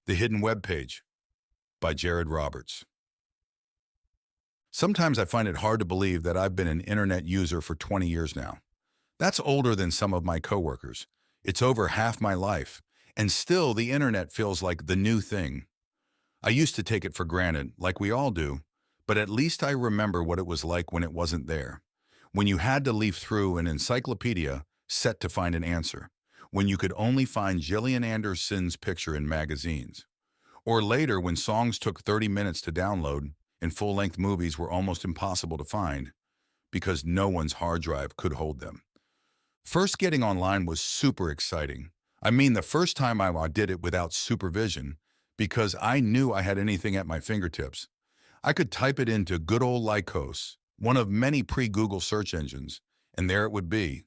The Hidden Webpage by Jared Roberts. Sometimes I find it hard to believe that I've been an internet user for 20 years now. That's older than some of my coworkers. It's over half my life, and still the internet feels like the new thing. I used to take it for granted, like we all do, but at least I remember what it was like when it wasn't there. When you had to leaf through an encyclopedia set to find an answer. When you could only find Gillian Anderson's picture in magazines. Or later when songs took 30 minutes to download and full-length movies were almost impossible to find because no one's hard drive could hold them. First getting online was super exciting. I mean, the first time I did it without supervision because I knew I had anything at my fingertips. I could type it into good old Lycos, one of many pre-Google search engines, and there it would be.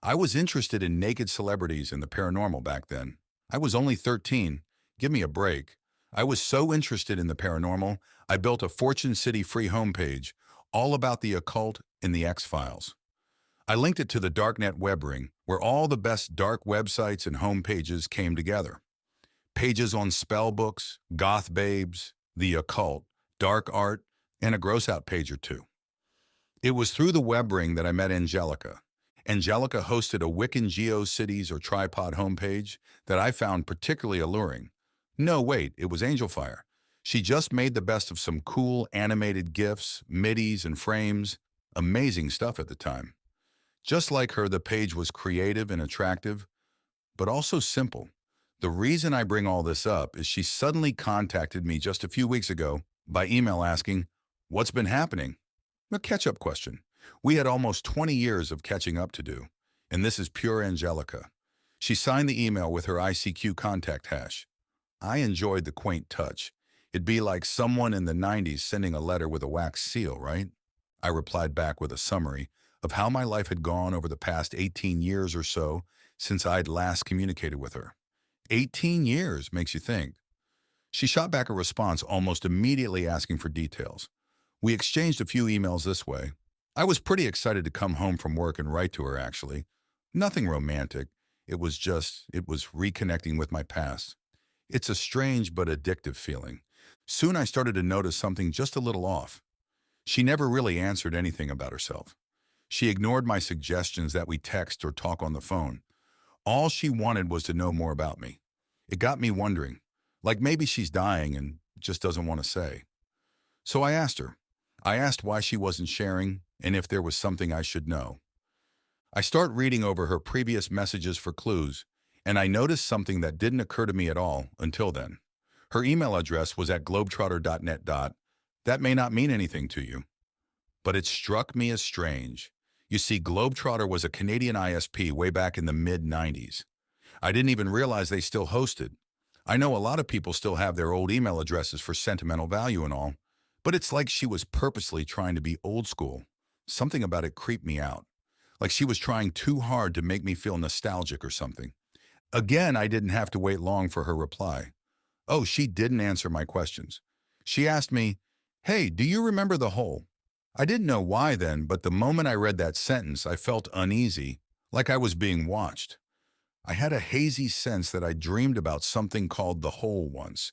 I was interested in naked celebrities and the paranormal back then. I was only 13. Give me a break. I was so interested in the paranormal, I built a Fortune City free homepage all about the occult and the X-Files. I linked it to the darknet web ring, where all the best dark websites and homepages came together. Pages on spell books, goth babes, the occult, dark art, and a gross-out page or two. It was through the web ring that I met Angelica. Angelica hosted a Wiccan GeoCities or tripod homepage that I found particularly alluring. No, wait, it was Angelfire. She just made the best of some cool animated GIFs, MIDIs, and frames. Amazing stuff at the time. Just like her, the page was creative and attractive, but also simple. The reason I bring all this up is she suddenly contacted me just a few weeks ago by email asking, "What's been happening?" A catch-up question. We had almost 20 years of catching up to do, and this is pure Angelica. She signed the email with her ICQ contact hash. I enjoyed the quaint touch. It'd be like someone in the 90s sending a letter with a wax seal, right? I replied back with a summary of how my life had gone over the past 18 years or so since I'd last communicated with her. 18 years makes you think. She shot back a response almost immediately asking for details. We exchanged a few emails this way. I was pretty excited to come home from work and write to her, actually. Nothing romantic. It was reconnecting with my past. It's a strange but addictive feeling. Soon I started to notice something just a little off. She never really answered anything about herself. She ignored my suggestions that we text or talk on the phone. All she wanted was to know more about me. It got me wondering, like maybe she's dying and just doesn't want to say. So I asked her. I asked why she wasn't sharing and if there was something I should know. I start reading over her previous messages for clues, and I noticed something that didn't occur to me at all until then. Her email address was at globetrotter.net. That may not mean anything to you, but it struck me as strange. You see, Globetrotter was a Canadian ISP way back in the mid-90s. I didn't even realize they still hosted. I know a lot of people still have their old email addresses for sentimental value and all, but it's like she was purposely trying to be old school. Something about it creeped me out. Like she was trying too hard to make me feel nostalgic or something. Again, I didn't have to wait long for her reply. Oh, she didn't answer my questions. She asked me, "Hey, do you remember the hole?" I didn't know why then, but the moment I read that sentence, I felt uneasy, like I was being watched. I had a hazy sense that I dreamed about something called the hole once.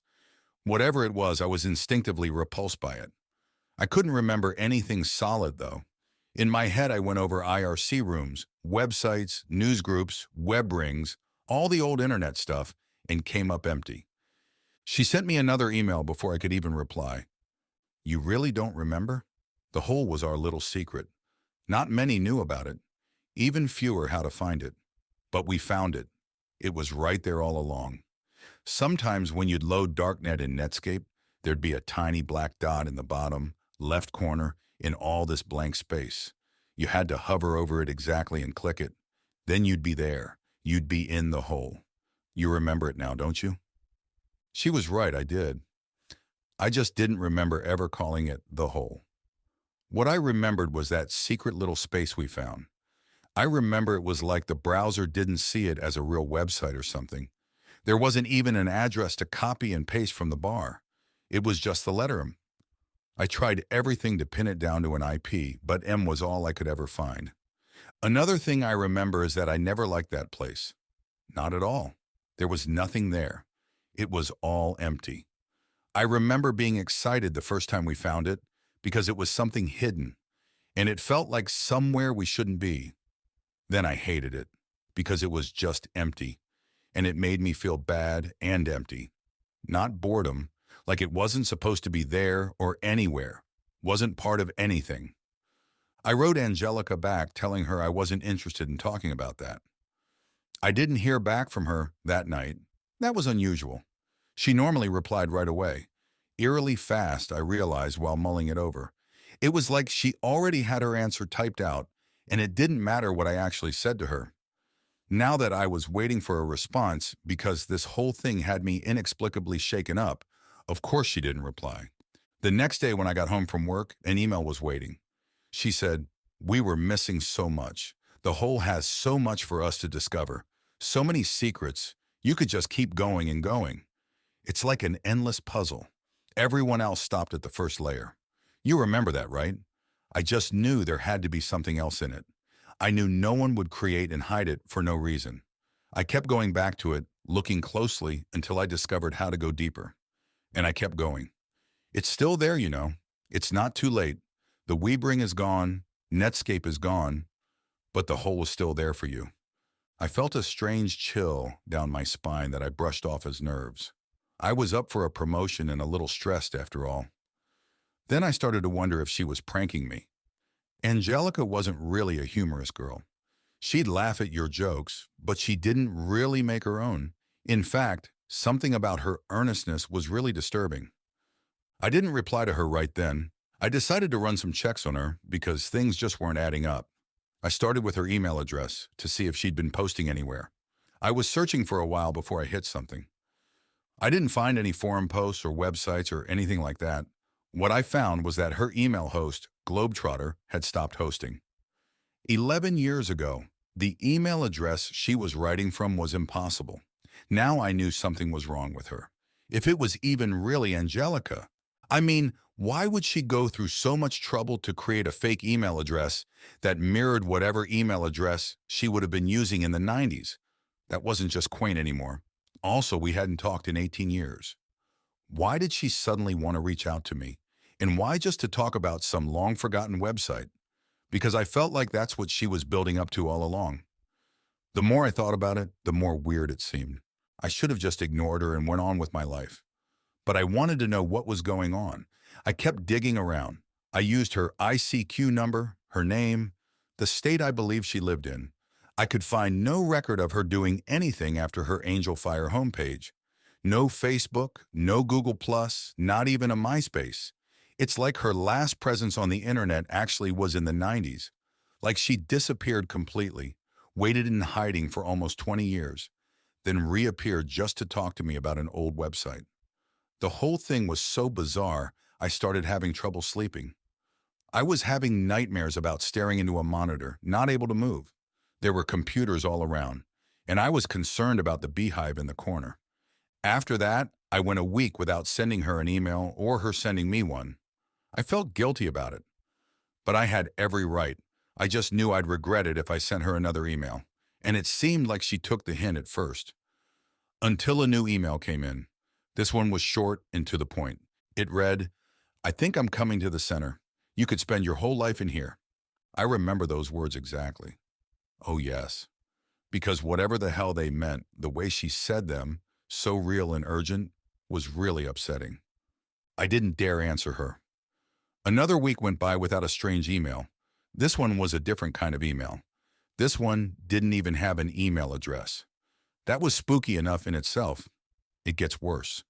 Whatever it was, I was instinctively repulsed by it. I couldn't remember anything solid, though. In my head, I went over IRC rooms, websites, news groups, web rings, all the old internet stuff, and came up empty. She sent me another email before I could even reply. "You really don't remember?" The hole was our little secret. Not many knew about it, even fewer how to find it. But we found it. It was right there all along. Sometimes when you'd load Darknet in Netscape, there'd be a tiny black dot in the bottom, left corner, in all this blank space. You had to hover over it exactly and click it. Then you'd be there. You'd be in the hole. You remember it now, don't you? She was right, I did. I just didn't remember ever calling it the hole. What I remembered was that secret little space we found. I remember it was like the browser didn't see it as a real website or something. There wasn't even an address to copy and paste from the bar. It was just the letter M. I tried everything to pin it down to an IP, but M was all I could ever find. Another thing I remember is that I never liked that place. Not at all. There was nothing there. It was all empty. I remember being excited the first time we found it because it was something hidden, and it felt like somewhere we shouldn't be. Then I hated it because it was just empty, and it made me feel bad and empty. Not boredom, like it wasn't supposed to be there or anywhere, wasn't part of anything. I wrote Angelica back telling her I wasn't interested in talking about that. I didn't hear back from her that night. That was unusual. She normally replied right away. Eerily fast, I realized while mulling it over. It was like she already had her answer typed out, and it didn't matter what I actually said to her. Now that I was waiting for a response because this whole thing had me inexplicably shaken up, of course she didn't reply. The next day when I got home from work, an email was waiting. She said, "We were missing so much. The whole has so much for us to discover. So many secrets. You could just keep going and going. It's like an endless puzzle. Everyone else stopped at the first layer. You remember that, right? I just knew there had to be something else in it. I knew no one would create and hide it for no reason. I kept going back to it, looking closely until I discovered how to go deeper. And I kept going. It's still there, you know. It's not too late. The Webring is gone, Netscape is gone, but the hole is still there for you." I felt a strange chill down my spine that I brushed off as nerves. I was up for a promotion and a little stressed after all. Then I started to wonder if she was pranking me. Angelica wasn't really a humorous girl. She'd laugh at your jokes, but she didn't really make her own. In fact, something about her earnestness was really disturbing. I didn't reply to her right then. I decided to run some checks on her because things just weren't adding up. I started with her email address to see if she'd been posting anywhere. I was searching for a while before I hit something. I didn't find any forum posts or websites or anything like that. What I found was that her email host, Globetrotter, had stopped hosting. 11 years ago, the email address she was writing from was impossible. Now I knew something was wrong with her. If it was even really Angelica, I mean, why would she go through so much trouble to create a fake email address that mirrored whatever email address she would have been using in the 90s? That wasn't just quaint anymore. Also, we hadn't talked in 18 years. Why did she suddenly want to reach out to me? And why just to talk about some long-forgotten website? Because I felt like that's what she was building up to all along. The more I thought about it, the more weird it seemed. I should have just ignored her and went on with my life. But I wanted to know what was going on. I kept digging around. I used her ICQ number, her name, the state I believed she lived in. I could find no record of her doing anything after her Angel Fire homepage. No Facebook, no Google+, not even a MySpace. It's like her last presence on the internet actually was in the 90s. Like she disappeared completely, waited in hiding for almost 20 years, then reappeared just to talk to me about an old website. The whole thing was so bizarre, I started having trouble sleeping. I was having nightmares about staring into a monitor, not able to move. There were computers all around, and I was concerned about the beehive in the corner. After that, I went a week without sending her an email or her sending me one. I felt guilty about it, but I had every right. I just knew I'd regret it if I sent her another email, and it seemed like she took the hint at first. Until a new email came in. This one was short and to the point. It read, "I think I'm coming to the center. You could spend your whole life in here." I remember those words exactly. Oh yes, because whatever the hell they meant, the way she said them, so real and urgent, was really upsetting. I didn't dare answer her. Another week went by without a strange email. This one was a different kind of email. This one didn't even have an email address. That was spooky enough in itself. It gets worse.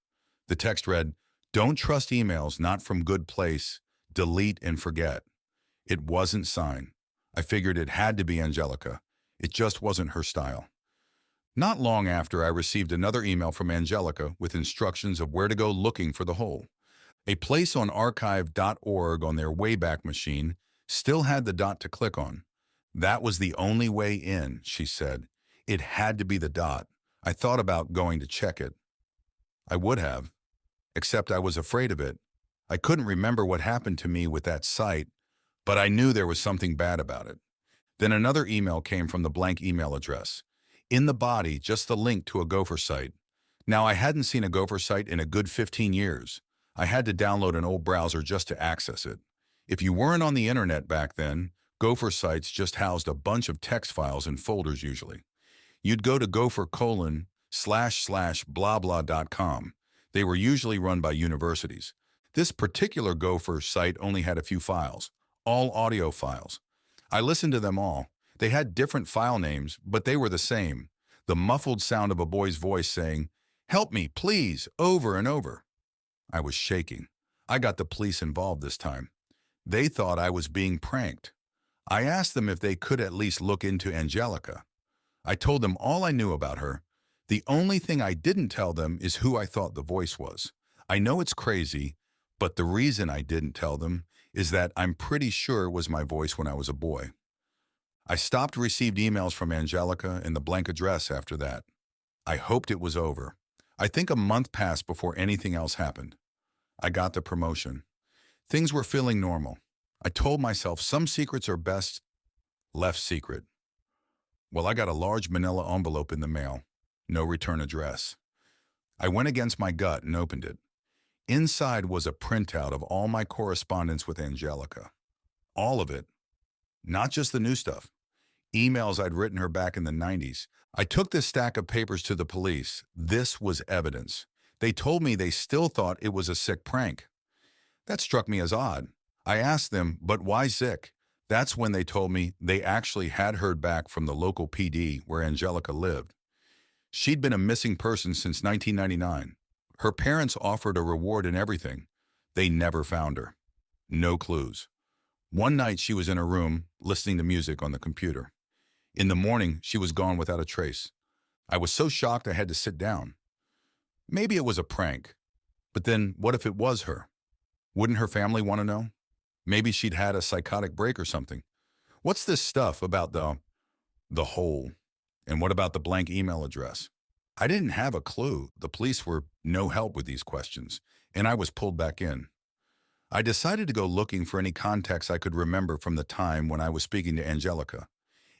The text read, "Don't trust emails not from good place. Delete and forget." It wasn't signed. I figured it had to be Angelica. It just wasn't her style. Not long after, I received another email from Angelica with instructions of where to go looking for the hole. A place on archive.org on their Wayback Machine still had the dot to click on. That was the only way in, she said. It had to be the dot. I thought about going to check it. I would have, except I was afraid of it. I couldn't remember what happened to me with that site, but I knew there was something bad about it. Then another email came from the blank email address. In the body, just the link to a Gopher site. Now, I hadn't seen a Gopher site in a good 15 years. I had to download an old browser just to access it. If you weren't on the internet back then, Gopher sites just housed a bunch of text files in folders usually. You'd go to gopher://blah blah.com. They were usually run by universities. This particular Gopher site only had a few files, all audio files. I listened to them all. They had different file names, but they were the same. The muffled sound of a boy's voice saying, "Help me, please," over and over. I was shaking. I got the police involved this time. They thought I was being pranked. I asked them if they could at least look into Angelica. I told them all I knew about her. The only thing I didn't tell them is who I thought the voice was. I know it's crazy, but the reason I didn't tell them is that I'm pretty sure it was my voice when I was a boy. I stopped received emails from Angelica and the blank address after that. I hoped it was over. I think a month passed before anything else happened. I got the promotion. Things were feeling normal. I told myself some secrets are best left secret. Well, I got a large manila envelope in the mail. No return address. I went against my gut and opened it. Inside was a printout of all my correspondence with Angelica. All of it. Not just the new stuff. Emails I'd written her back in the 90s. I took this stack of papers to the police. This was evidence. They told me they still thought it was a sick prank. That struck me as odd. I asked them, but why sick? That's when they told me they actually had heard back from the local PD where Angelica lived. She'd been a missing person since 1999. Her parents offered a reward and everything. They never found her. No clues. One night she was in her room, listening to music on the computer. In the morning, she was gone without a trace. I was so shocked I had to sit down. Maybe it was a prank. But then, what if it was her? Wouldn't her family want to know? Maybe she'd had a psychotic break or something. What's this stuff about the hole? And what about the blank email address? I didn't have a clue. The police were no help with these questions, and I was pulled back in. I decided to go looking for any contacts I could remember from the time when I was speaking to Angelica.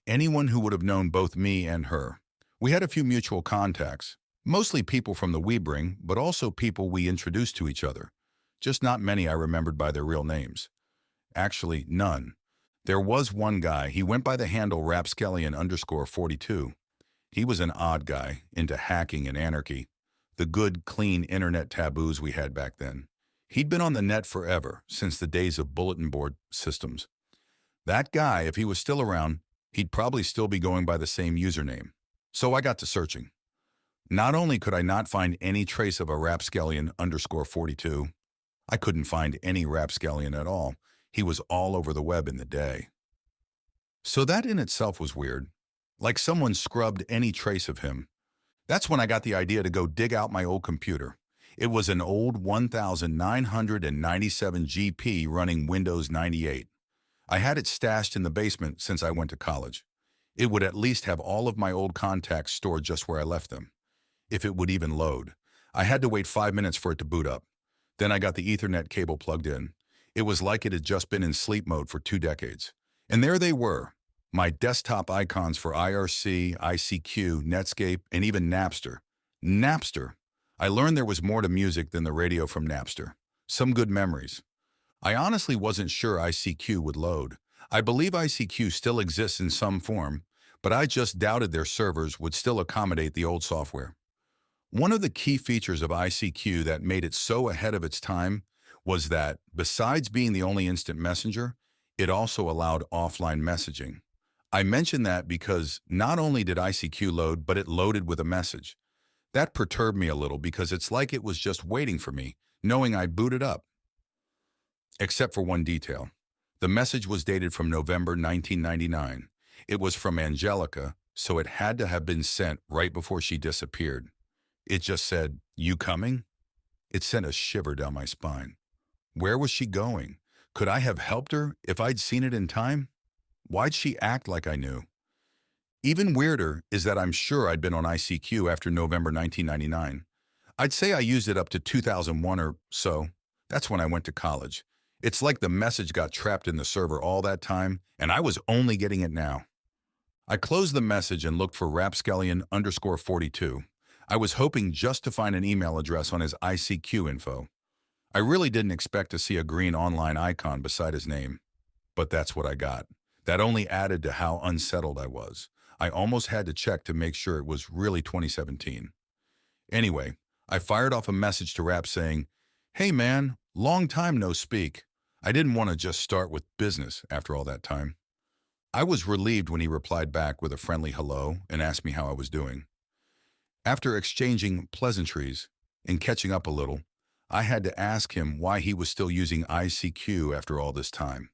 Anyone who would have known both me and her. We had a few mutual contacts, mostly people from the Webring, but also people we introduced to each other. Just not many I remembered by their real names. Actually, none. There was one guy. He went by the handle rapskellion_42. He was an odd guy, into hacking and anarchy. The good, clean internet taboos we had back then. He'd been on the net forever, since the days of bulletin board systems. That guy, if he was still around, he'd probably still be going by the same username. So I got to searching. Not only could I not find any trace of a rapskellion_42, I couldn't find any rapskellion at all. He was all over the web in the day. So that in itself was weird. Like someone scrubbed any trace of him. That's when I got the idea to go dig out my old computer. It was an old 1997 GP running Windows 98. I had it stashed in the basement since I went to college. It would at least have all of my old contacts stored just where I left them. If it would even load. I had to wait 5 minutes for it to boot up. Then I got the Ethernet cable plugged in. It was like it had just been in sleep mode for 2 decades. And there they were, my desktop icons for IRC, ICQ, Netscape, and even Napster. Napster. I learned there was more to music than the radio from Napster. Some good memories. I honestly wasn't sure ICQ would load. I believe ICQ still exists in some form, but I just doubted their servers would still accommodate the old software. One of the key features of ICQ that made it so ahead of its time was that, besides being the only instant messenger, it also allowed offline messaging. I mention that because not only did ICQ load, but it loaded with a message. That perturbed me a little because it's like it was just waiting for me, knowing I'd booted up. Except for one detail. The message was dated from November 1999. It was from Angelica, so it had to have been sent right before she disappeared. It just said, "You coming?" It sent a shiver down my spine. Where was she going? Could I have helped her if I'd seen it in time? Why'd she act like I knew? Even weirder is that I'm sure I'd been on ICQ after November 1999. I'd say I used it up to 2001 or so. That's when I went to college. It's like the message got trapped in the server all that time, and I was only getting it now. I closed the message and looked for rapskellion_42. I was hoping just to find an email address on his ICQ info. I really didn't expect to see a green online icon beside his name, but that's what I got. That only added to how unsettled I was. I almost had to check to make sure it was really 2017. Anyway, I fired off a message to Rap saying, "Hey man, long time no speak." I didn't want to just start with business after all that time. I was relieved when he replied back with a friendly hello and asked me how I was doing. After exchanging pleasantries and catching up a little, I had to ask him why he was still using ICQ after all this time.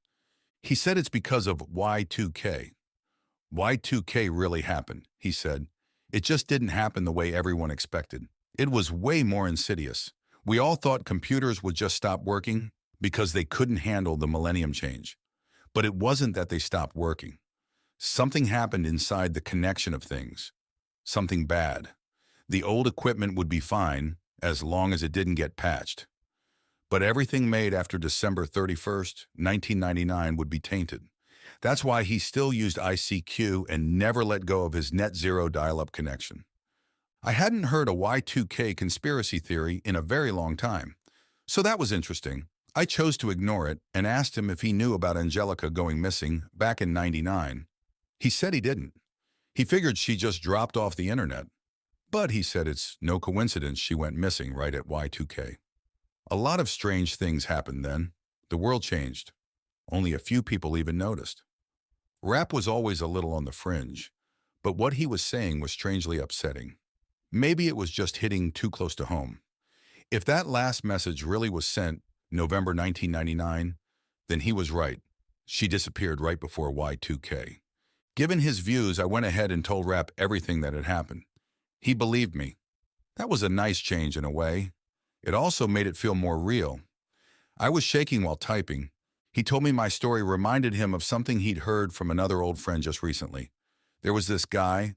He said it's because of Y2K. Y2K really happened, he said. It just didn't happen the way everyone expected. It was way more insidious. We all thought computers would just stop working because they couldn't handle the millennium change. But it wasn't that they stopped working. Something happened inside the connection of things. Something bad. The old equipment would be fine as long as it didn't get patched. But everything made after December 31st, 1999 would be tainted. That's why he still used ICQ and never let go of his net zero dial-up connection. I hadn't heard a Y2K conspiracy theory in a very long time, so that was interesting. I chose to ignore it and asked him if he knew about Angelica going missing back in '99. He said he didn't. He figured she just dropped off the internet. But he said it's no coincidence she went missing right at Y2K. A lot of strange things happened then. The world changed. Only a few people even noticed. Rap was always a little on the fringe, but what he was saying was strangely upsetting. Maybe it was just hitting too close to home. If that last message really was sent November 1999, then he was right. She disappeared right before Y2K. Given his views, I went ahead and told Rap everything that had happened. He believed me. That was a nice change in a way. It also made it feel more real. I was shaking while typing. He told me my story reminded him of something he'd heard from another old friend just recently. There was this guy,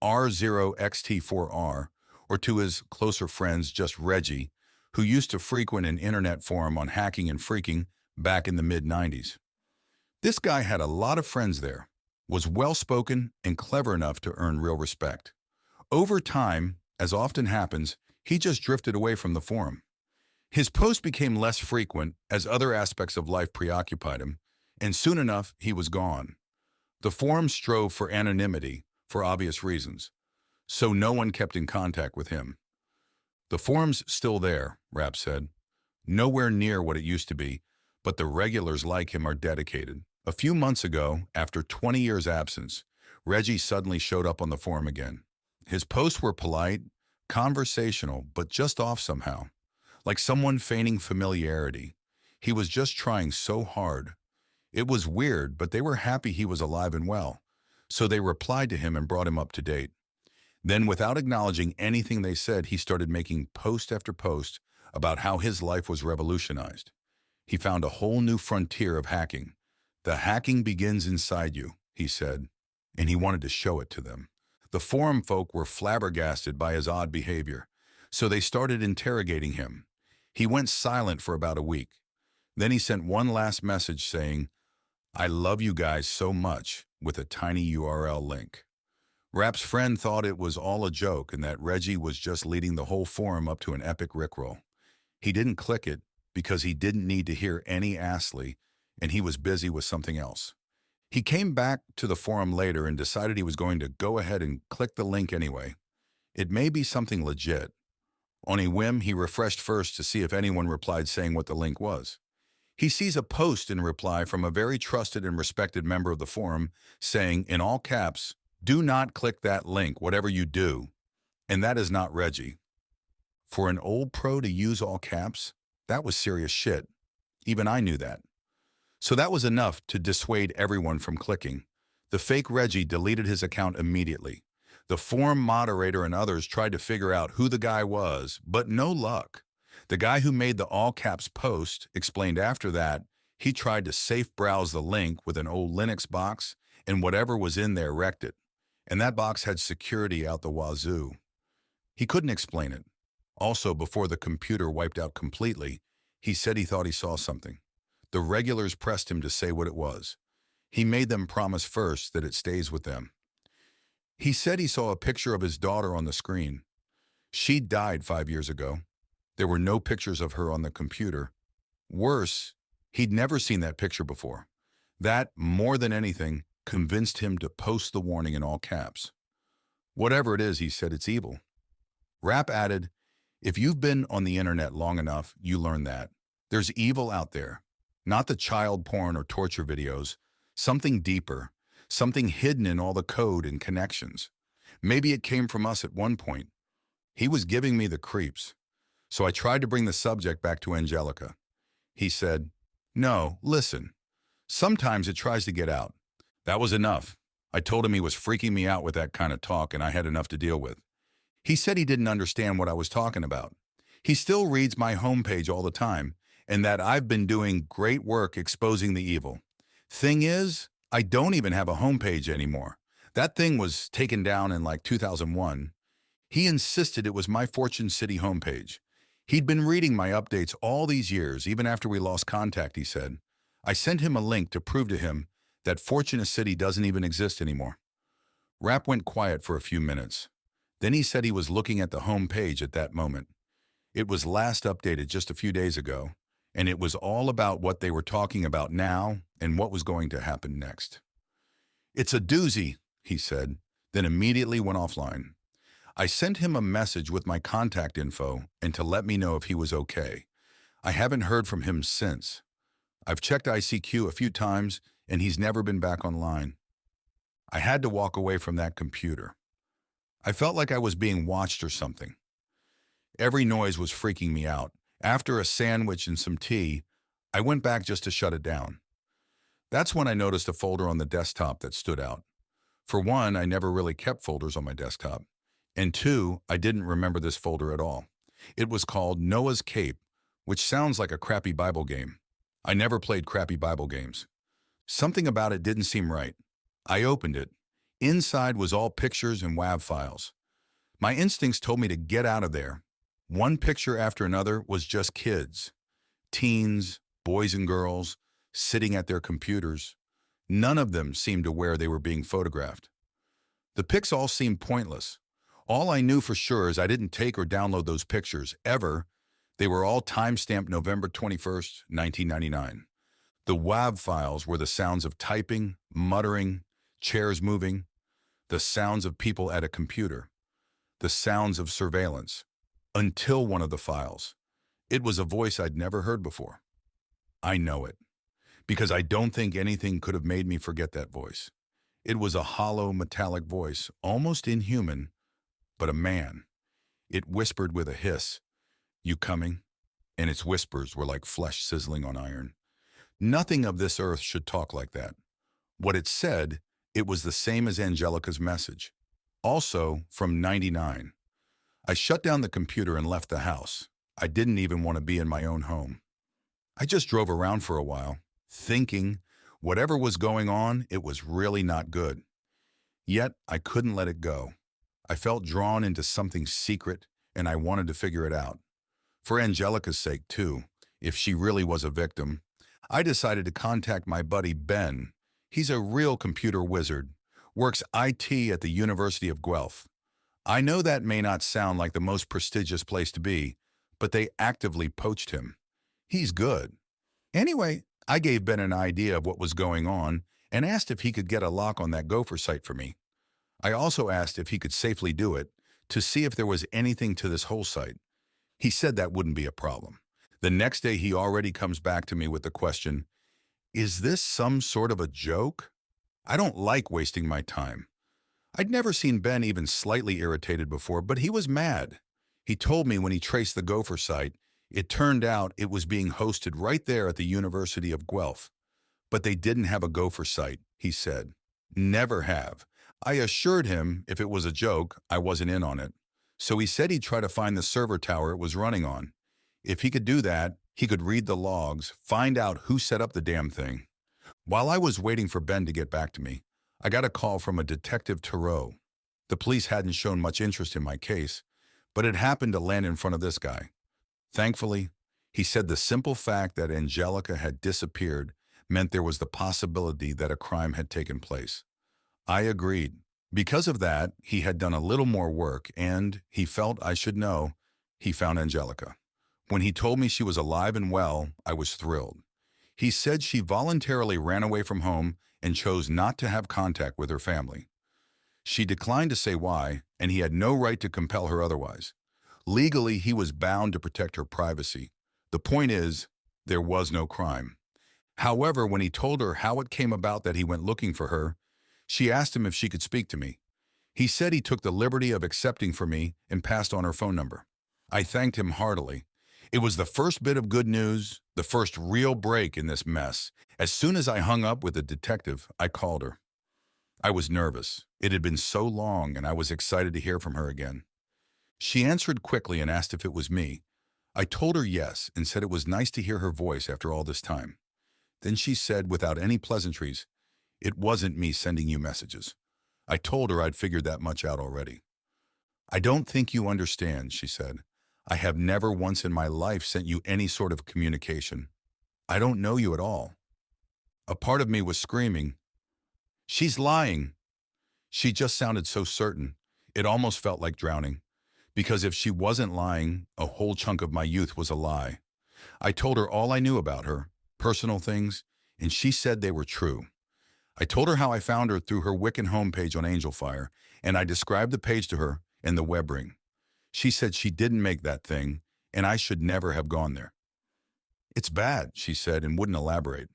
R0XT4R, or to his closer friends, just Reggie, who used to frequent an internet forum on hacking and freaking back in the mid-90s. This guy had a lot of friends there, was well-spoken and clever enough to earn real respect. Over time, as often happens, he just drifted away from the forum. His posts became less frequent as other aspects of life preoccupied him, and soon enough, he was gone. The forum strove for anonymity for obvious reasons, so no one kept in contact with him. The forum's still there, Rap said. Nowhere near what it used to be, but the regulars like him are dedicated. A few months ago, after 20 years' absence, Reggie suddenly showed up on the forum again. His posts were polite, conversational, but just off somehow. Like someone feigning familiarity. He was just trying so hard. It was weird, but they were happy he was alive and well, so they replied to him and brought him up to date. Then, without acknowledging anything they said, he started making post after post about how his life was revolutionized. He found a whole new frontier of hacking. The hacking begins inside you, he said, and he wanted to show it to them. The forum folk were flabbergasted by his odd behavior, so they started interrogating him. He went silent for about a week. Then he sent one last message saying, "I love you guys so much," with a tiny URL link. Rap's friend thought it was all a joke and that Reggie was just leading the whole forum up to an epic rickroll. He didn't click it because he didn't need to hear any Astley, and he was busy with something else. He came back to the forum later and decided he was going to go ahead and click the link anyway. It may be something legit. On a whim, he refreshed first to see if anyone replied saying what the link was. He sees a post in reply from a very trusted and respected member of the forum saying, in all caps, "Do not click that link, whatever you do." And that is not Reggie. For an old pro to use all caps, that was serious shit. Even I knew that. So that was enough to dissuade everyone from clicking. The fake Reggie deleted his account immediately. The forum moderator and others tried to figure out who the guy was, but no luck. The guy who made the all-caps post explained after that he tried to safe browse the link with an old Linux box, and whatever was in there wrecked it. And that box had security out the wazoo. He couldn't explain it. Also, before the computer wiped out completely, he said he thought he saw something. The regulars pressed him to say what it was. He made them promise first that it stays with them. He said he saw a picture of his daughter on the screen. She died 5 years ago. There were no pictures of her on the computer. Worse, he'd never seen that picture before. That, more than anything, convinced him to post the warning in all caps. Whatever it is, he said, it's evil. Rapp added, if you've been on the internet long enough, you learn that. There's evil out there. Not the child porn or torture videos. Something deeper. Something hidden in all the code and connections. Maybe it came from us at one point. He was giving me the creeps. So I tried to bring the subject back to Angelica. He said, no, listen. Sometimes it tries to get out. That was enough. I told him he was freaking me out with that kind of talk and I had enough to deal with. He said he didn't understand what I was talking about. He still reads my homepage all the time and that I've been doing great work exposing the evil. Thing is, I don't even have a homepage anymore. That thing was taken down in like 2001. He insisted it was my Fortune City homepage. He'd been reading my updates all these years, even after we lost contact, he said. I sent him a link to prove to him that Fortuna City doesn't even exist anymore. Rapp went quiet for a few minutes. Then he said he was looking at the home page at that moment. It was last updated just a few days ago, and it was all about what they were talking about now and what was going to happen next. It's a doozy, he said, then immediately went offline. I sent him a message with my contact info and to let me know if he was okay. I haven't heard from him since. I've checked ICQ a few times and he's never been back online. I had to walk away from that computer. I felt like I was being watched or something. Every noise was freaking me out. After a sandwich and some tea, I went back just to shut it down. That's when I noticed a folder on the desktop that stood out. For one, I never really kept folders on my desktop. And two, I didn't remember this folder at all. It was called Noah's Cape, which sounds like a crappy Bible game. I never played crappy Bible games. Something about it didn't seem right. I opened it. Inside was all pictures and WAV files. My instincts told me to get out of there. One picture after another was just kids. Teens, boys and girls, sitting at their computers. None of them seemed aware they were being photographed. The pics all seemed pointless. All I knew for sure is I didn't take or download those pictures, ever. They were all time-stamped November 21st, 1999. The WAV files were the sounds of typing, muttering, chairs moving, the sounds of people at a computer, the sounds of surveillance, until one of the files. It was a voice I'd never heard before. I know it, because I don't think anything could have made me forget that voice. It was a hollow, metallic voice, almost inhuman, but a man. It whispered with a hiss, "You coming?" And its whispers were like flesh sizzling on iron. Nothing of this earth should talk like that. What it said, it was the same as Angelica's message. Also from 99. I shut down the computer and left the house. I didn't even want to be in my own home. I just drove around for a while, thinking whatever was going on, it was really not good. Yet I couldn't let it go. I felt drawn into something secret, and I wanted to figure it out. For Angelica's sake, too, if she really was a victim. I decided to contact my buddy Ben. He's a real computer wizard, works IT at the University of Guelph. I know that may not sound like the most prestigious place to be, but they actively poached him. He's good. Anyway, I gave Ben an idea of what was going on and asked if he could get a lock on that Gopher site for me. I also asked if he could safely do it to see if there was anything to this whole site. He said that wouldn't be a problem. The next day he already comes back to me with the question, "Is this some sort of a joke?" I don't like wasting my time. I'd never seen Ben even slightly irritated before, but he was mad. He told me when he traced the Gopher site, it turned out it was being hosted right there at the University of Guelph. But they didn't have a Gopher site, he said. Never have. I assured him if it was a joke, I wasn't in on it. So he said he'd try to find the server tower it was running on. If he could do that, he could read the logs, find out who set up the damn thing. While I was waiting for Ben to get back to me, I got a call from a Detective Tarot. The police hadn't shown much interest in my case, but it happened to land in front of this guy. Thankfully, he said the simple fact that Angelica had disappeared meant there was the possibility that a crime had taken place. I agreed. Because of that, he had done a little more work and, he felt I should know, he found Angelica. When he told me she was alive and well, I was thrilled. He said she voluntarily ran away from home and chose not to have contact with her family. She declined to say why, and he had no right to compel her otherwise. Legally, he was bound to protect her privacy. The point is, there was no crime. However, when he told her how it came about that he went looking for her, she asked him if she could speak to me. He said he took the liberty of accepting for me and passed on her phone number. I thanked him heartily. It was the first bit of good news, the first real break in this mess. As soon as I hung up with the detective, I called her. I was nervous. It had been so long, and I was excited to hear from her again. She answered quickly and asked if it was me. I told her yes and said it was nice to hear her voice after all this time. Then she said, without any pleasantries, "It wasn't me sending you messages." I told her I'd figured that much out already. "I don't think you understand," she said. "I have never once in my life sent you any sort of communication. I don't know you at all." A part of me was screaming, "She's lying." She just sounded so certain. It almost felt like drowning. Because if she wasn't lying, a whole chunk of my youth was a lie. I told her all I knew about her, personal things, and she said they were true. I told her how I found her through her Wiccan homepage on Angel Fire, and I described the page to her and the web ring. She said she didn't make that thing, and I should never have gone there. "It's bad," she said, and wouldn't elaborate.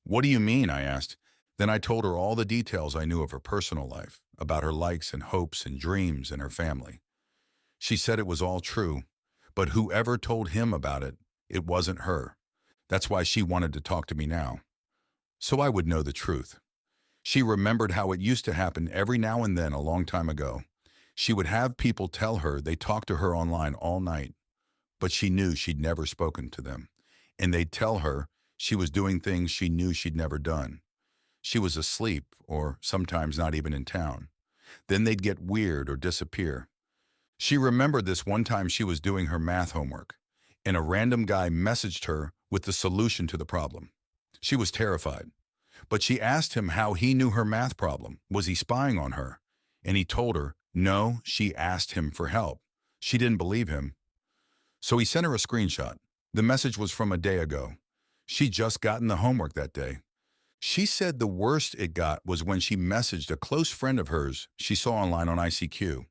"What do you mean?" I asked. Then I told her all the details I knew of her personal life, about her likes and hopes and dreams and her family. She said it was all true, but whoever told him about it, it wasn't her. That's why she wanted to talk to me now, so I would know the truth. She remembered how it used to happen every now and then a long time ago. She would have people tell her they talked to her online all night, but she knew she'd never spoken to them. And they'd tell her she was doing things she knew she'd never done. She was asleep or sometimes not even in town. Then they'd get weird or disappear. She remembered this one time she was doing her math homework, and a random guy messaged her with the solution to the problem. She was terrified, but she asked him how he knew her math problem. Was he spying on her? And he told her, no, she asked him for help. She didn't believe him. So he sent her a screenshot. The message was from a day ago. She'd just gotten the homework that day. She said the worst it got was when she messaged a close friend of hers she saw online on ICQ.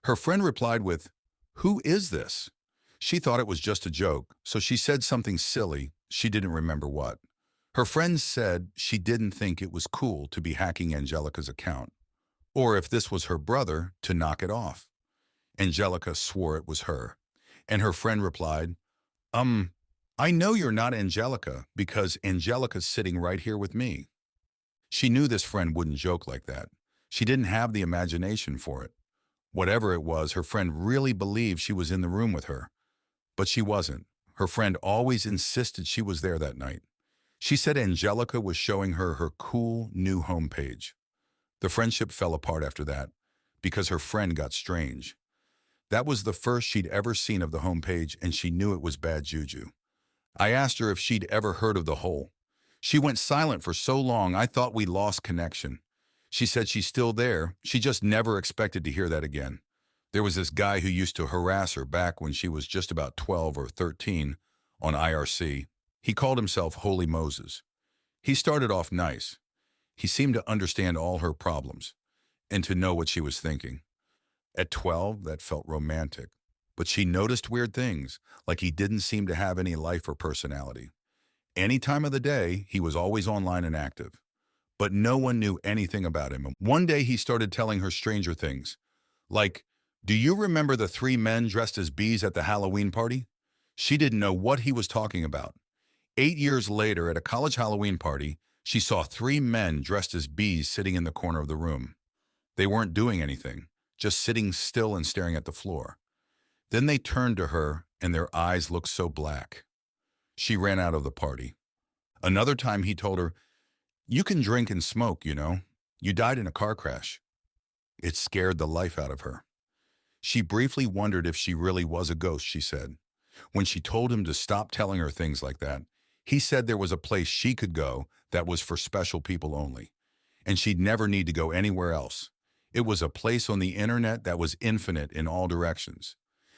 Her friend replied with, "Who is this?" She thought it was just a joke, so she said something silly, she didn't remember what. Her friend said she didn't think it was cool to be hacking Angelica's account, or if this was her brother, to knock it off. Angelica swore it was her, and her friend replied, I know you're not Angelica because Angelica's sitting right here with me." She knew this friend wouldn't joke like that. She didn't have the imagination for it. Whatever it was, her friend really believed she was in the room with her. But she wasn't. Her friend always insisted she was there that night. She said Angelica was showing her her cool new homepage. The friendship fell apart after that because her friend got strange. That was the first she'd ever seen of the homepage, and she knew it was bad juju. I asked her if she'd ever heard of the hole. She went silent for so long I thought we lost connection. She said she's still there. She just never expected to hear that again. There was this guy who used to harass her back when she was just about 12 or 13 on IRC. He called himself Holy Moses. He started off nice. He seemed to understand all her problems and to know what she was thinking. At 12, that felt romantic. But she noticed weird things, like he didn't seem to have any life or personality. Any time of the day, he was always online and active. But no one knew anything about him. One day he started telling her stranger things, like, "Do you remember the 3 men dressed as bees at the Halloween party?" She didn't know what he was talking about. 8 years later, at a college Halloween party, she saw 3 men dressed as bees sitting in the corner of the room. They weren't doing anything, just sitting still and staring at the floor. Then they turned to her, and their eyes looked so black. She ran out of the party. Another time he told her, "You can drink and smoke, you know. You died in a car crash." It scared the life out of her. She briefly wondered if she really was a ghost, she said. When she told him to stop telling her things like that, he said there was a place she could go that was for special people only, and she'd never need to go anywhere else. It was a place on the internet that was infinite in all directions.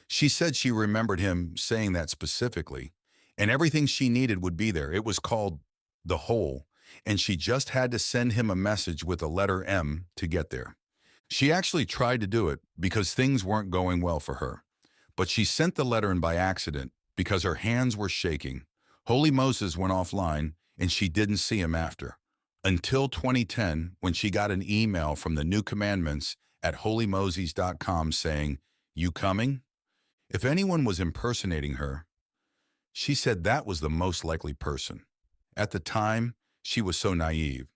She said she remembered him saying that specifically, and everything she needed would be there. It was called the Hole, and she just had to send him a message with a letter M to get there. She actually tried to do it because things weren't going well for her, but she sent the letter in by accident because her hands were shaking. Holy Moses went offline, and she didn't see him after. Until 2010, when she got an email from the New Commandments at holymoses.com saying, "You coming?" If anyone was impersonating her, she said that was the most likely person. At the time, she was so naive.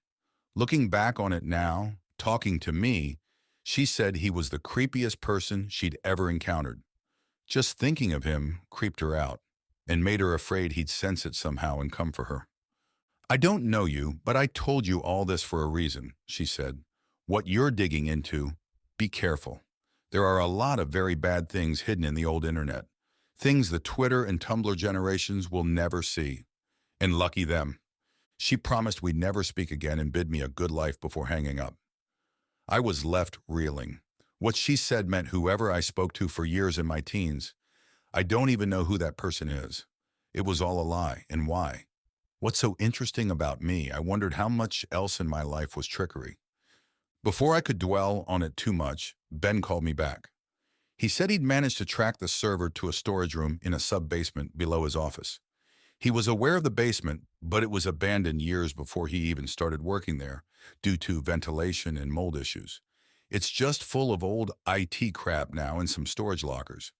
Looking back on it now, talking to me, she said he was the creepiest person she'd ever encountered. Just thinking of him creeped her out and made her afraid he'd sense it somehow and come for her. "I don't know you, but I told you all this for a reason," she said. "What you're digging into, be careful. There are a lot of very bad things hidden in the old internet. Things the Twitter and Tumblr generations will never see. And lucky them." She promised we'd never speak again and bid me a good life before hanging up. I was left reeling. What she said meant whoever I spoke to for years in my teens. I don't even know who that person is. It was all a lie, and why? What's so interesting about me, I wondered how much else in my life was trickery. Before I could dwell on it too much, Ben called me back. He said he'd managed to track the server to a storage room in a sub-basement below his office. He was aware of the basement, but it was abandoned years before he even started working there, due to ventilation and mold issues. It's just full of old IT crap now and some storage lockers.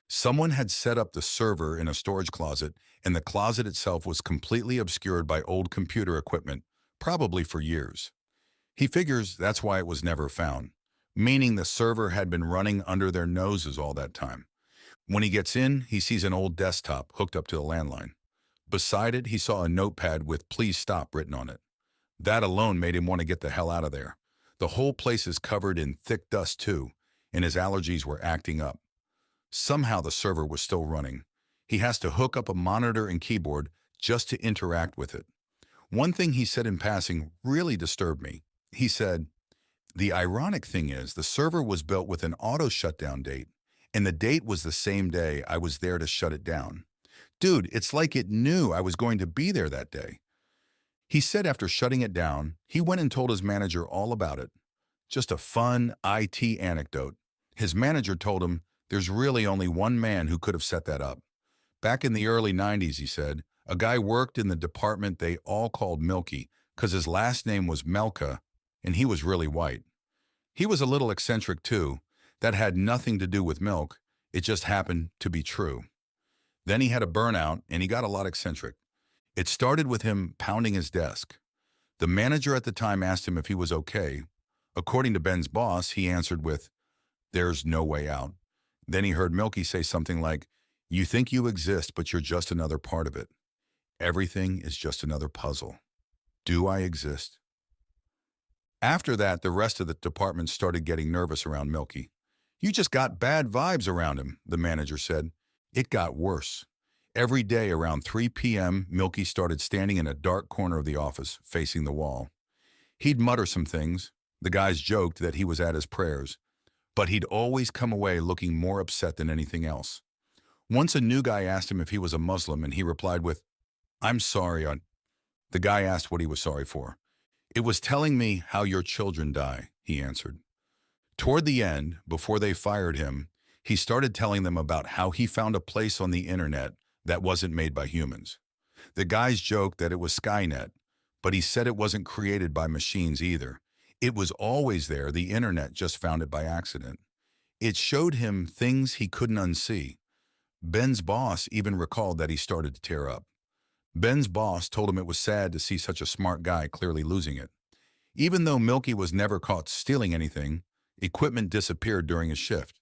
Someone had set up the server in a storage closet, and the closet itself was completely obscured by old computer equipment, probably for years. He figures that's why it was never found, meaning the server had been running under their noses all that time. When he gets in, he sees an old desktop hooked up to the landline. Beside it, he saw a notepad with "Please stop" written on it. That alone made him want to get the hell out of there. The whole place is covered in thick dust too, and his allergies were acting up. Somehow the server was still running. He has to hook up a monitor and keyboard just to interact with it. One thing he said in passing really disturbed me. He said, "The ironic thing is the server was built with an auto shutdown date, and the date was the same day I was there to shut it down. Dude, it's like it knew I was going to be there that day." He said after shutting it down, he went and told his manager all about it. Just a fun IT anecdote. His manager told him there's really only one man who could have set that up. Back in the early 90s, he said, a guy worked in the department they all called Milky because his last name was Melka, and he was really white. He was a little eccentric too. That had nothing to do with milk. It just happened to be true. Then he had a burnout, and he got a lot eccentric. It started with him pounding his desk. The manager at the time asked him if he was okay. According to Ben's boss, he answered with, "There's no way out." Then he heard Milky say something like, "You think you exist, but you're just another part of it. Everything is just another puzzle. Do I exist?" After that, the rest of the department started getting nervous around Milky. "You just got bad vibes around him," the manager said. It got worse. Every day around 3 p.m., Milky started standing in a dark corner of the office, facing the wall. He'd mutter some things. The guys joked that he was at his prayers, but he'd always come away looking more upset than anything else. Once a new guy asked him if he was a Muslim, and he replied with, "I'm sorry." The guy asked what he was sorry for. "It was telling me how your children die," he answered. Toward the end, before they fired him, he started telling them about how he found a place on the internet that wasn't made by humans. The guys joked that it was Skynet, but he said it wasn't created by machines either. It was always there, the internet just found it by accident. It showed him things he couldn't unsee. Ben's boss even recalled that he started to tear up. Ben's boss told him it was sad to see such a smart guy clearly losing it. Even though Milky was never caught stealing anything, equipment disappeared during his shift.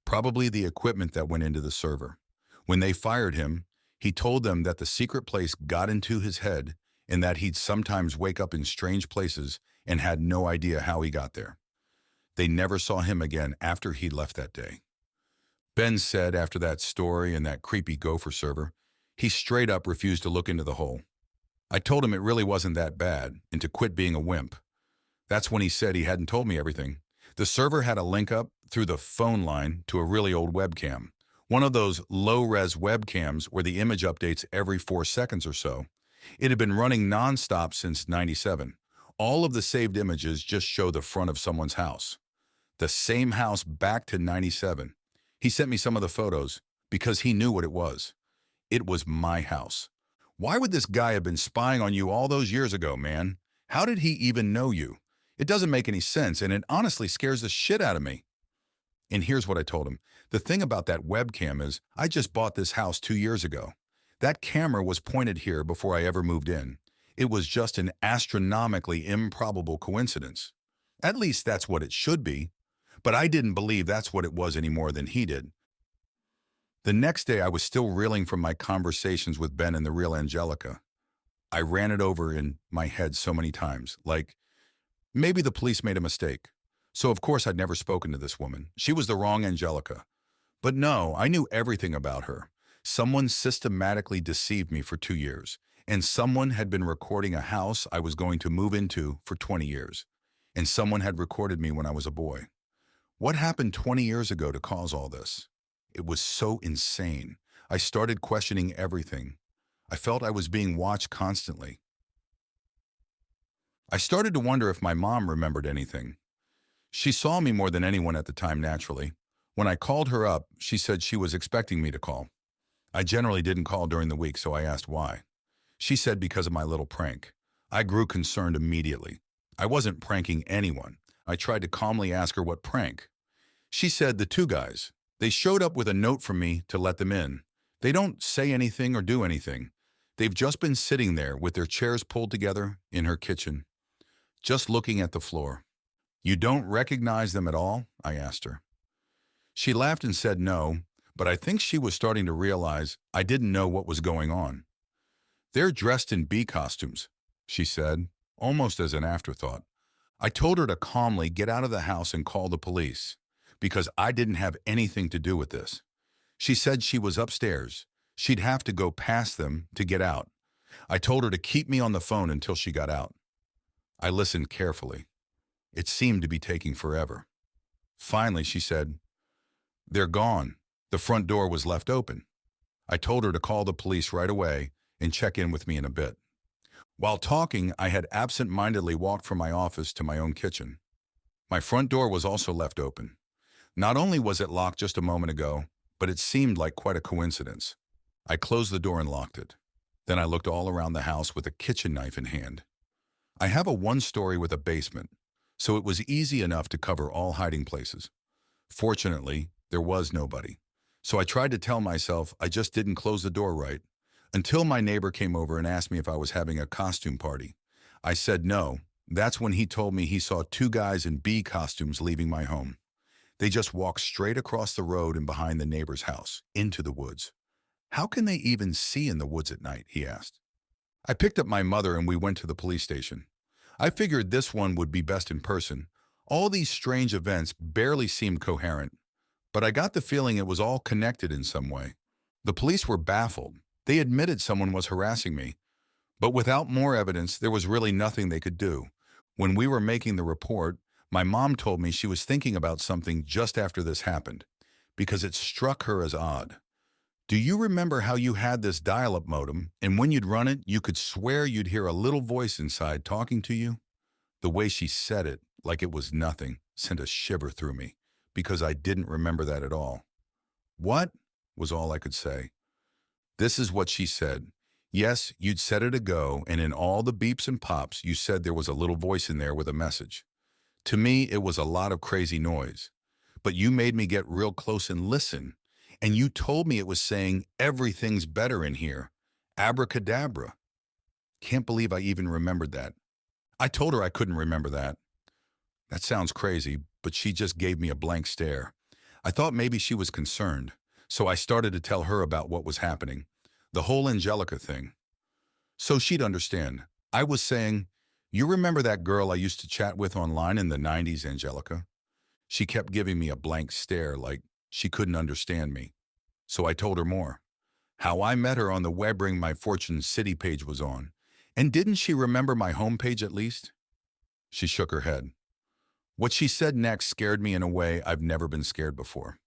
Probably the equipment that went into the server. When they fired him, he told them that the secret place got into his head and that he'd sometimes wake up in strange places and had no idea how he got there. They never saw him again after he left that day. Ben said after that story and that creepy gopher server, he straight up refused to look into the hole. I told him it really wasn't that bad and to quit being a wimp. That's when he said he hadn't told me everything. The server had a link up through the phone line to a really old webcam, one of those low-res webcams where the image updates every 4 seconds or so. It had been running nonstop since '97. All of the saved images just show the front of someone's house. The same house back to '97. He sent me some of the photos because he knew what it was. It was my house. Why would this guy have been spying on you all those years ago, man? How did he even know you? It doesn't make any sense, and it honestly scares the shit out of me. And here's what I told him. The thing about that webcam is I just bought this house 2 years ago. That camera was pointed here before I ever moved in. It was just an astronomically improbable coincidence. At least that's what it should be. But I didn't believe that's what it was any more than he did. The next day, I was still reeling from my conversations with Ben and the real Angelica. I ran it over in my head so many times, like, maybe the police made a mistake. So of course I'd never spoken to this woman. She was the wrong Angelica. But no, I knew everything about her. Someone systematically deceived me for 2 years, and someone had been recording a house I was going to move into for 20 years, and someone had recorded me when I was a boy. What happened 20 years ago to cause all this? It was so insane. I started questioning everything. I felt I was being watched constantly. I started to wonder if my mom remembered anything. She saw me more than anyone at the time, naturally. When I called her up, she said she was expecting me to call. I generally didn't call during the week, so I asked why. She said because of my little prank. I grew concerned immediately. I wasn't pranking anyone. I tried to calmly ask her what prank. She said the two guys. They showed up with a note from me to let them in. They don't say anything or do anything. They've just been sitting there with their chairs pulled together in her kitchen, just looking at the floor. You don't recognize them at all? I asked her. She laughed and said no, but I think she was starting to realize I didn't know what was going on. They're dressed in bee costumes, she said, almost as an afterthought. I told her to calmly get out of the house and call the police, because I didn't have anything to do with this. She said she was upstairs. She'd have to go past them to get out. I told her to keep me on the phone until she got out. I listened carefully. It seemed to be taking forever. Finally, she said, "They're gone. The front door was left open." I told her to call the police right away and check in with me in a bit. While talking, I had absent-mindedly walked from my office to my own kitchen. My front door was also left open. Not only was it locked just a moment ago, but it seemed like quite a coincidence. I closed the door and locked it. Then I looked all around the house with a kitchen knife in hand. I have a one-story with a basement, so it was easy enough to cover all hiding places. Fortunately, there was nobody, so I tried to tell myself I just didn't close the door right, until my neighbor came over and asked me if I was having a costume party. I said no. That's when he told me he saw two guys in bee costumes leaving my home. They just walked straight across the road and behind the neighbor's house, into the woods. "How can they even see in the woods at night?" he asked. I picked up my mother and we went to the police station. I figured this one would be best in person. All these strange events barely seemed coherent, but I got the feeling it was all connected in some way. The police were baffled. They admitted someone was harassing me, but without more evidence, there was really nothing they could do. When we were making the report, my mom told me she was thinking about something just after this happened, because it struck her as odd. "Do you remember how you had this dial-up modem, and when you'd run it, you could swear you'd hear a little voice inside talking to you?" The way she said it, like it was nothing, sent a shiver through me, because I didn't remember that at all. "What?" was all I could say. This is what she said. "Yes, you'd set it a go, and in all the beeps and pops, you said there was a little voice in there with a message. To me, it was a lot of crazy noise. But you made me get real close and listen, and you told me it was saying, 'Everything's better in here.' Abracadabra." Can't believe I even remembered that. I told her I couldn't remember that. That sounds crazy, but she just gave me a blank stare. I thought maybe she was concerned, so I started to tell her about what was happening, the whole Angelica thing. So she'd understand. I was saying, "You remember that girl I used to chat with online in the '90s, Angelica?" She kept giving me a blank stare, like she couldn't understand me. So I told her more. How I met her on the web ring my Fortune City page was on. And didn't she remember my homepage at least? She shook her head. What she said next scared me in a way I've never been scared before.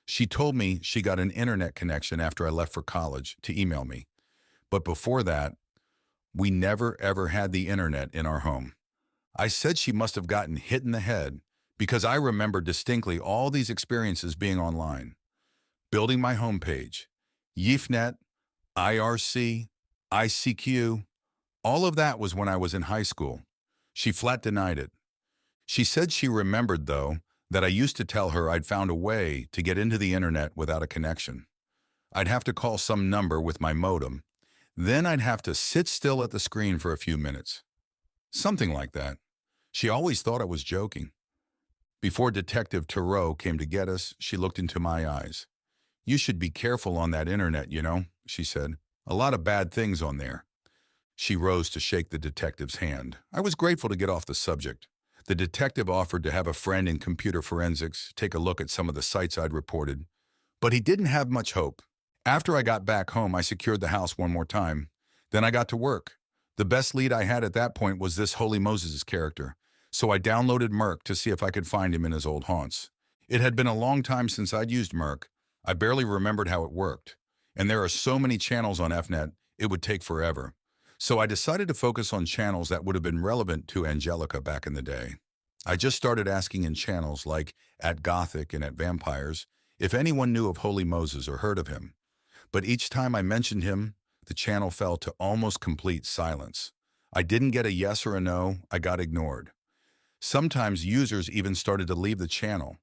She told me she got an internet connection after I left for college to email me. But before that, we never ever had the internet in our home. I said she must have gotten hit in the head because I remember distinctly all these experiences being online. Building my homepage, YIFNet, IRC, ICQ, all of that was when I was in high school. She flat denied it. She said she remembered, though, that I used to tell her I'd found a way to get into the internet without a connection. I'd have to call some number with my modem. Then I'd have to sit still at the screen for a few minutes. Something like that. She always thought I was joking. Before Detective Thoreau came to get us, she looked into my eyes. "You should be careful on that internet, you know," she said. "A lot of bad things on there." She rose to shake the detective's hand. I was grateful to get off the subject. The detective offered to have a friend in computer forensics take a look at some of the sites I'd reported, but he didn't have much hope. After I got back home, I secured the house one more time. Then I got to work. The best lead I had at that point was this Holy Moses character, so I downloaded Merc to see if I could find him in his old haunts. It had been a long time since I'd used Merc. I barely remembered how it worked. And there are so many channels on FNet, it would take forever. So I decided to focus on channels that would have been relevant to Angelica back in the day. I just started asking in channels like at Gothic and at Vampires if anyone knew of Holy Moses or heard of him. But each time I mentioned him, the channel fell to almost complete silence. I didn't get a yes or a no, I got ignored. Sometimes users even started to leave the channel.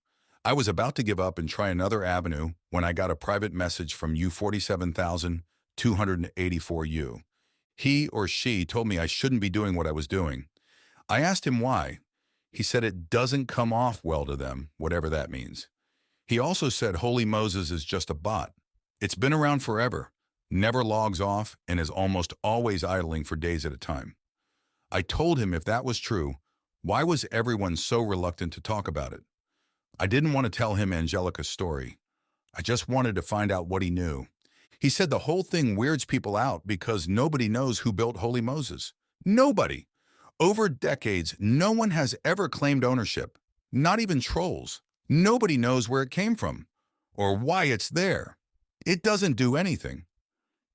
I was about to give up and try another avenue when I got a private message from U47284U. He or she told me I shouldn't be doing what I was doing. I asked him why. He said it doesn't come off well to them, whatever that means. He also said Holy Moses is just a bot. It's been around forever, never logs off, and is almost always idling for days at a time. I told him if that was true, why was everyone so reluctant to talk about it? I didn't want to tell him Angelica's story. I just wanted to find out what he knew. He said the whole thing weirds people out because nobody knows who built Holy Moses. Nobody. Over decades, no one has ever claimed ownership, not even trolls. Nobody knows where it came from or why it's there. It doesn't do anything.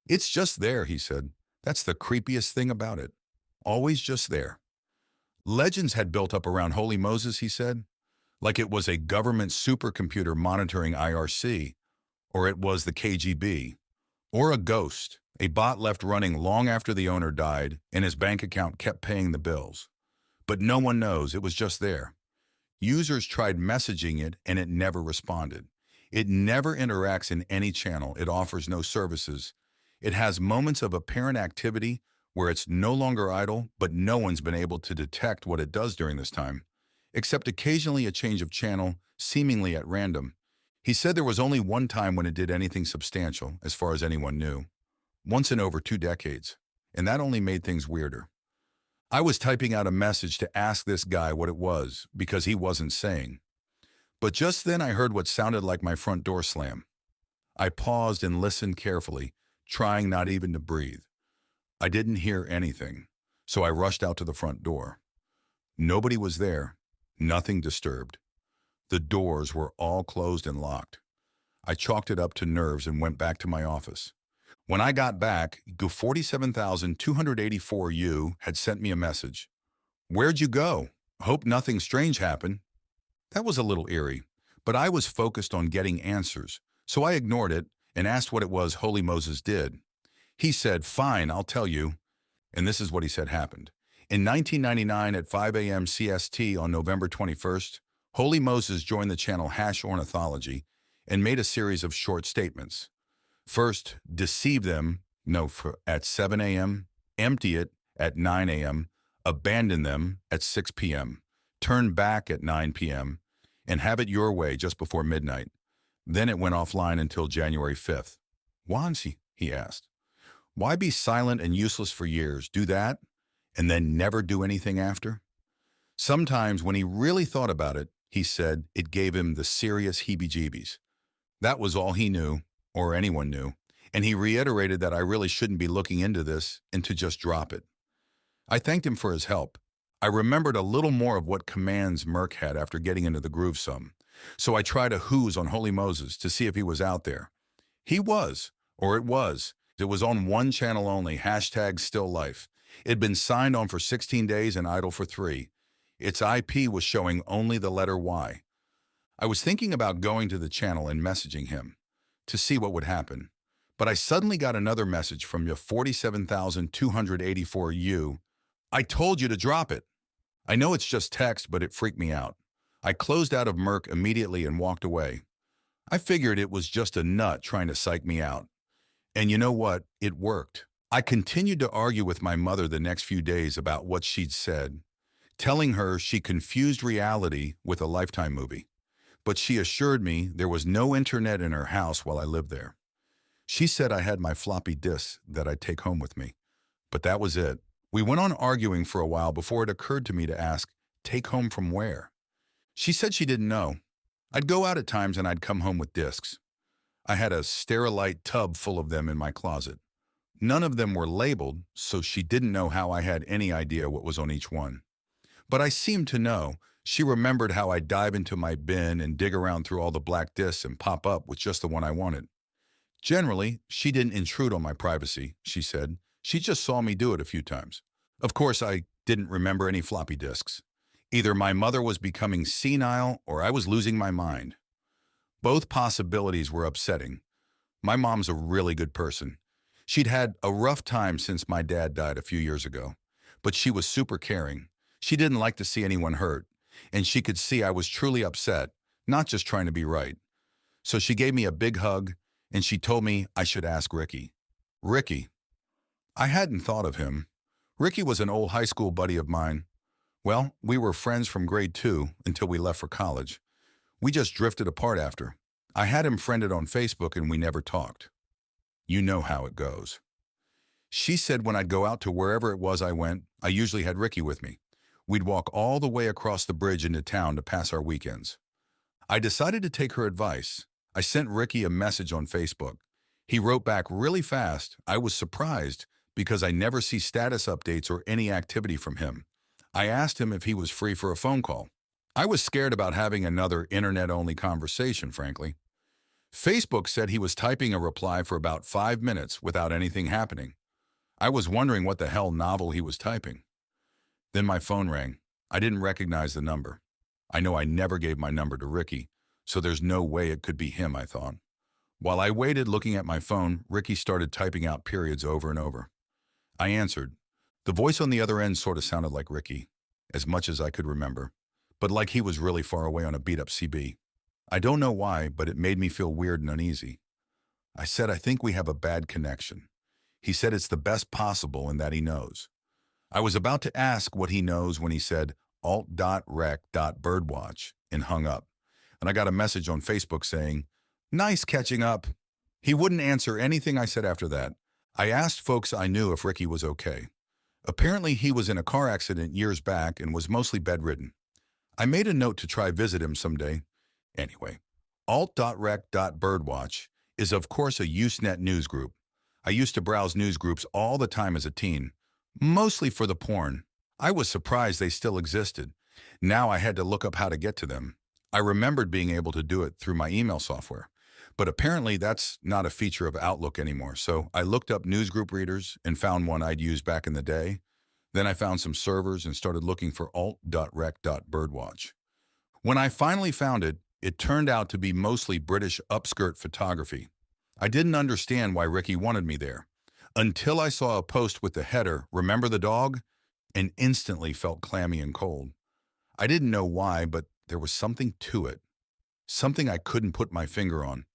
It's just there, he said. That's the creepiest thing about it. Always just there. Legends had built up around Holy Moses, he said, like it was a government supercomputer monitoring IRC, or it was the KGB, or a ghost, a bot left running long after the owner died and his bank account kept paying the bills. But no one knows, it was just there. Users tried messaging it and it never responded. It never interacts in any channel. It offers no services. It has moments of apparent activity where it's no longer idle, but no one's been able to detect what it does during this time, except occasionally a change of channel, seemingly at random. He said there was only one time when it did anything substantial, as far as anyone knew. Once in over 2 decades, and that only made things weirder. I was typing out a message to ask this guy what it was, because he wasn't saying. But just then I heard what sounded like my front door slam. I paused and listened carefully, trying not even to breathe. I didn't hear anything, so I rushed out to the front door. Nobody was there, nothing disturbed. The doors were all closed and locked. I chalked it up to nerves and went back to my office. When I got back, Go47284U had sent me a message. "Where'd you go? Hope nothing strange happened." That was a little eerie, but I was focused on getting answers, so I ignored it and asked what it was Holy Moses did. He said, "Fine, I'll tell you." And this is what he said happened. In 1999 at 5 a.m. CST on November 21st, Holy Moses joined the channel Hash Ornithology and made a series of short statements. First, deceive them, at 7 a.m., empty it at 9 a.m., abandon them at 6 p.m., turn back at 9 p.m., and have it your way just before midnight. Then it went offline until January 5th. "Wansi," he asked. "Why be silent and useless for years? Do that, and then never do anything after?" Sometimes when he really thought about it, he said it gave him the serious heebie-jeebies. That was all he knew, or anyone knew, and he reiterated that I really shouldn't be looking into this and to just drop it. I thanked him for his help. I remembered a little more of what commands Merc had after getting into the groove some. So I tried a who's on Holy Moses to see if he was out there. He was, or it was. It was on one channel only, hashtag still life. It had been signed on for 16 days and idle for 3. Its IP was showing only the letter Y. I was thinking about going to the channel and messaging him to see what would happen. But I suddenly got another message from your 47,284U. I told you to drop it. I know it's just text, but it freaked me out. I closed out of Merc immediately and walked away. I figured it was just a nut trying to psych me out. And you know what? It worked. I continued to argue with my mother the next few days about what she'd said, telling her she confused reality with a Lifetime movie. But she assured me there was no internet in her house while I lived there. She said I had my floppy disks that I'd take home with me. But that was it. We went on arguing for a while before it occurred to me to ask, take home from where? She said she didn't know. I'd go out at times and I'd come home with discs. I had a Sterilite tub full of them in my closet. None of them were labeled, so she didn't know how I had any idea what was on each one. But I seemed to know. She remembered how I'd dive into my bin and dig around through all the black discs and pop up with just the one I wanted. Generally, she didn't intrude on my privacy, she said. She just saw me do it a few times. Of course, I didn't remember any floppy disks. Either my mother was becoming senile or I was losing my mind. Both possibilities were upsetting. My mom's a really good person. She'd had a rough time since my dad died a few years ago, but she was super caring. She didn't like to see anyone hurt, and she could see I was truly upset, not just trying to be right. So she gave me a big hug, and she told me I should ask Ricky. Ricky. I hadn't thought of him. Ricky was an old high school buddy of mine. Well, we were friends from grade 2 until we left for college. We just drifted apart after. I had him friended on Facebook and we never talked. You know how it goes. She said when I'd go out to wherever it was I went, I usually had Ricky with me. We'd walk all the way across the bridge into town to pass our weekends. I decided to take her advice. I sent Ricky a message on Facebook. He wrote back really fast. I was surprised because I never see status updates or any activity from him. I asked him if he was free for a phone call. I was scared about having another internet-only conversation, frankly. Facebook said he was typing a reply for about 5 minutes without anything happening. I was wondering what the hell novel he was typing. Then my phone rang. I didn't recognize the number. I know I never gave my number to Ricky, so there's no way it could be him, I thought. While I waited looking at my phone, Ricky started typing out periods over and over. I answered. The voice on the other end sort of sounded like Ricky, as much as I could remember, but like he was really far away on a beat-up CB. I don't know why, but it made me feel weird and uneasy. I said I think we have a bad connection. He said it's the best possible and that he knows. I was about to ask what he knows when he said alt.rec.birdwatch and hung up. And I got a message on Facebook saying, "Nice catching up." He wouldn't answer anything I said after that. I asked folks I knew if Ricky was okay. Apparently he was in a car accident years back and was mostly bedridden. I made a note to try visit him someday. Anyway, alt.rec.birdwatch is of course a Usenet news group. I used to browse news groups all the time as a teen, mostly for the porn. I was surprised they still existed. Now I had to look up how to get to them. I remembered being able to do it through my email software. But apparently that's not a feature of Outlook anymore, so I looked up newsgroup readers and found one I'd used back in the day. Then I found some servers and started looking for alt.rec.birdwatch. When I finally found it, it turned out to be mostly British upskirt photography. I didn't understand why Ricky wanted me there, until I saw a post with the header, "Remember the dog?" and instantly felt clammy and cold. I didn't know why, but there was something to it. Something I couldn't put my finger on.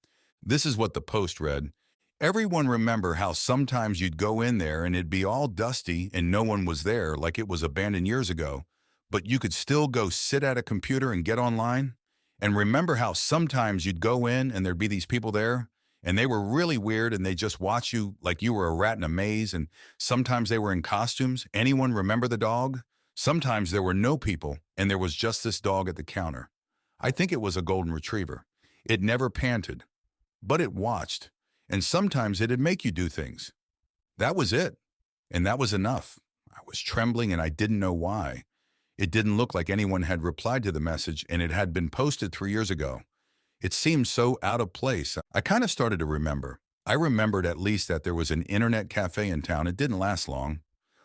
This is what the post read. Everyone remember how sometimes you'd go in there and it'd be all dusty and no one was there like it was abandoned years ago, but you could still go sit at a computer and get online? And remember how sometimes you'd go in and there'd be these people there and they were really weird and they just watch you like you were a rat in a maze, and sometimes they were in costumes? Anyone remember the dog? Sometimes there were no people and there was just this dog at the counter. I think it was a golden retriever. It never panted, but it watched, and sometimes it'd make you do things. That was it, and that was enough. I was trembling and I didn't know why. It didn't look like anyone had replied to the message, and it had been posted 3 years ago. It seemed so out of place. I kind of started to remember. I remembered at least that there was an internet cafe in town. It didn't last long.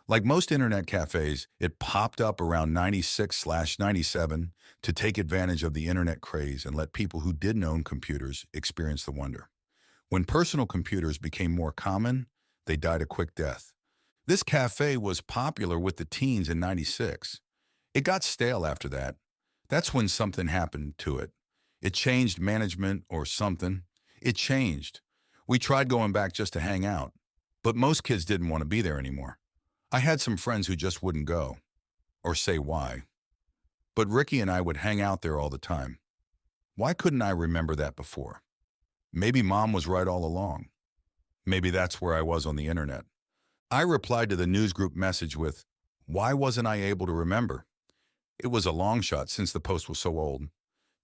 Like most internet cafes, it popped up around 96/97 to take advantage of the internet craze and let people who didn't own computers experience the wonder. When personal computers became more common, they died a quick death. This cafe was popular with the teens in 96. It got stale after that. That's when something happened to it. It changed management or something. It changed. We tried going back just to hang out, but most kids didn't want to be there anymore. I had some friends who just wouldn't go, or say why. But Ricky and I would hang out there all the time. Why couldn't I remember that before? Maybe Mom was right all along. Maybe that's where I was on the internet. I replied to the newsgroup message with, "Why wasn't I able to remember?" It was a long shot since the post was so old.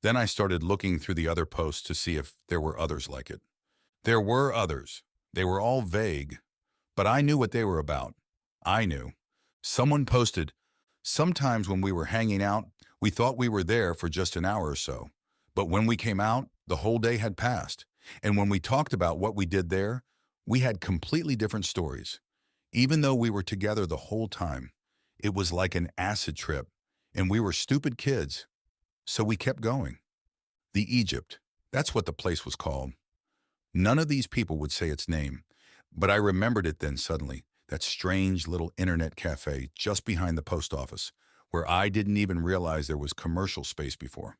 Then I started looking through the other posts to see if there were others like it. There were others. They were all vague, but I knew what they were about. I knew. Someone posted, "Sometimes when we were hanging out, we thought we were there for just an hour or so. But when we came out, the whole day had passed. And when we talked about what we did there, we had completely different stories. Even though we were together the whole time, it was like an acid trip, and we were stupid kids. So we kept going." The Egypt. That's what the place was called. None of these people would say its name, but I remembered it then suddenly, that strange little internet cafe just behind the post office, where I didn't even realize there was commercial space before.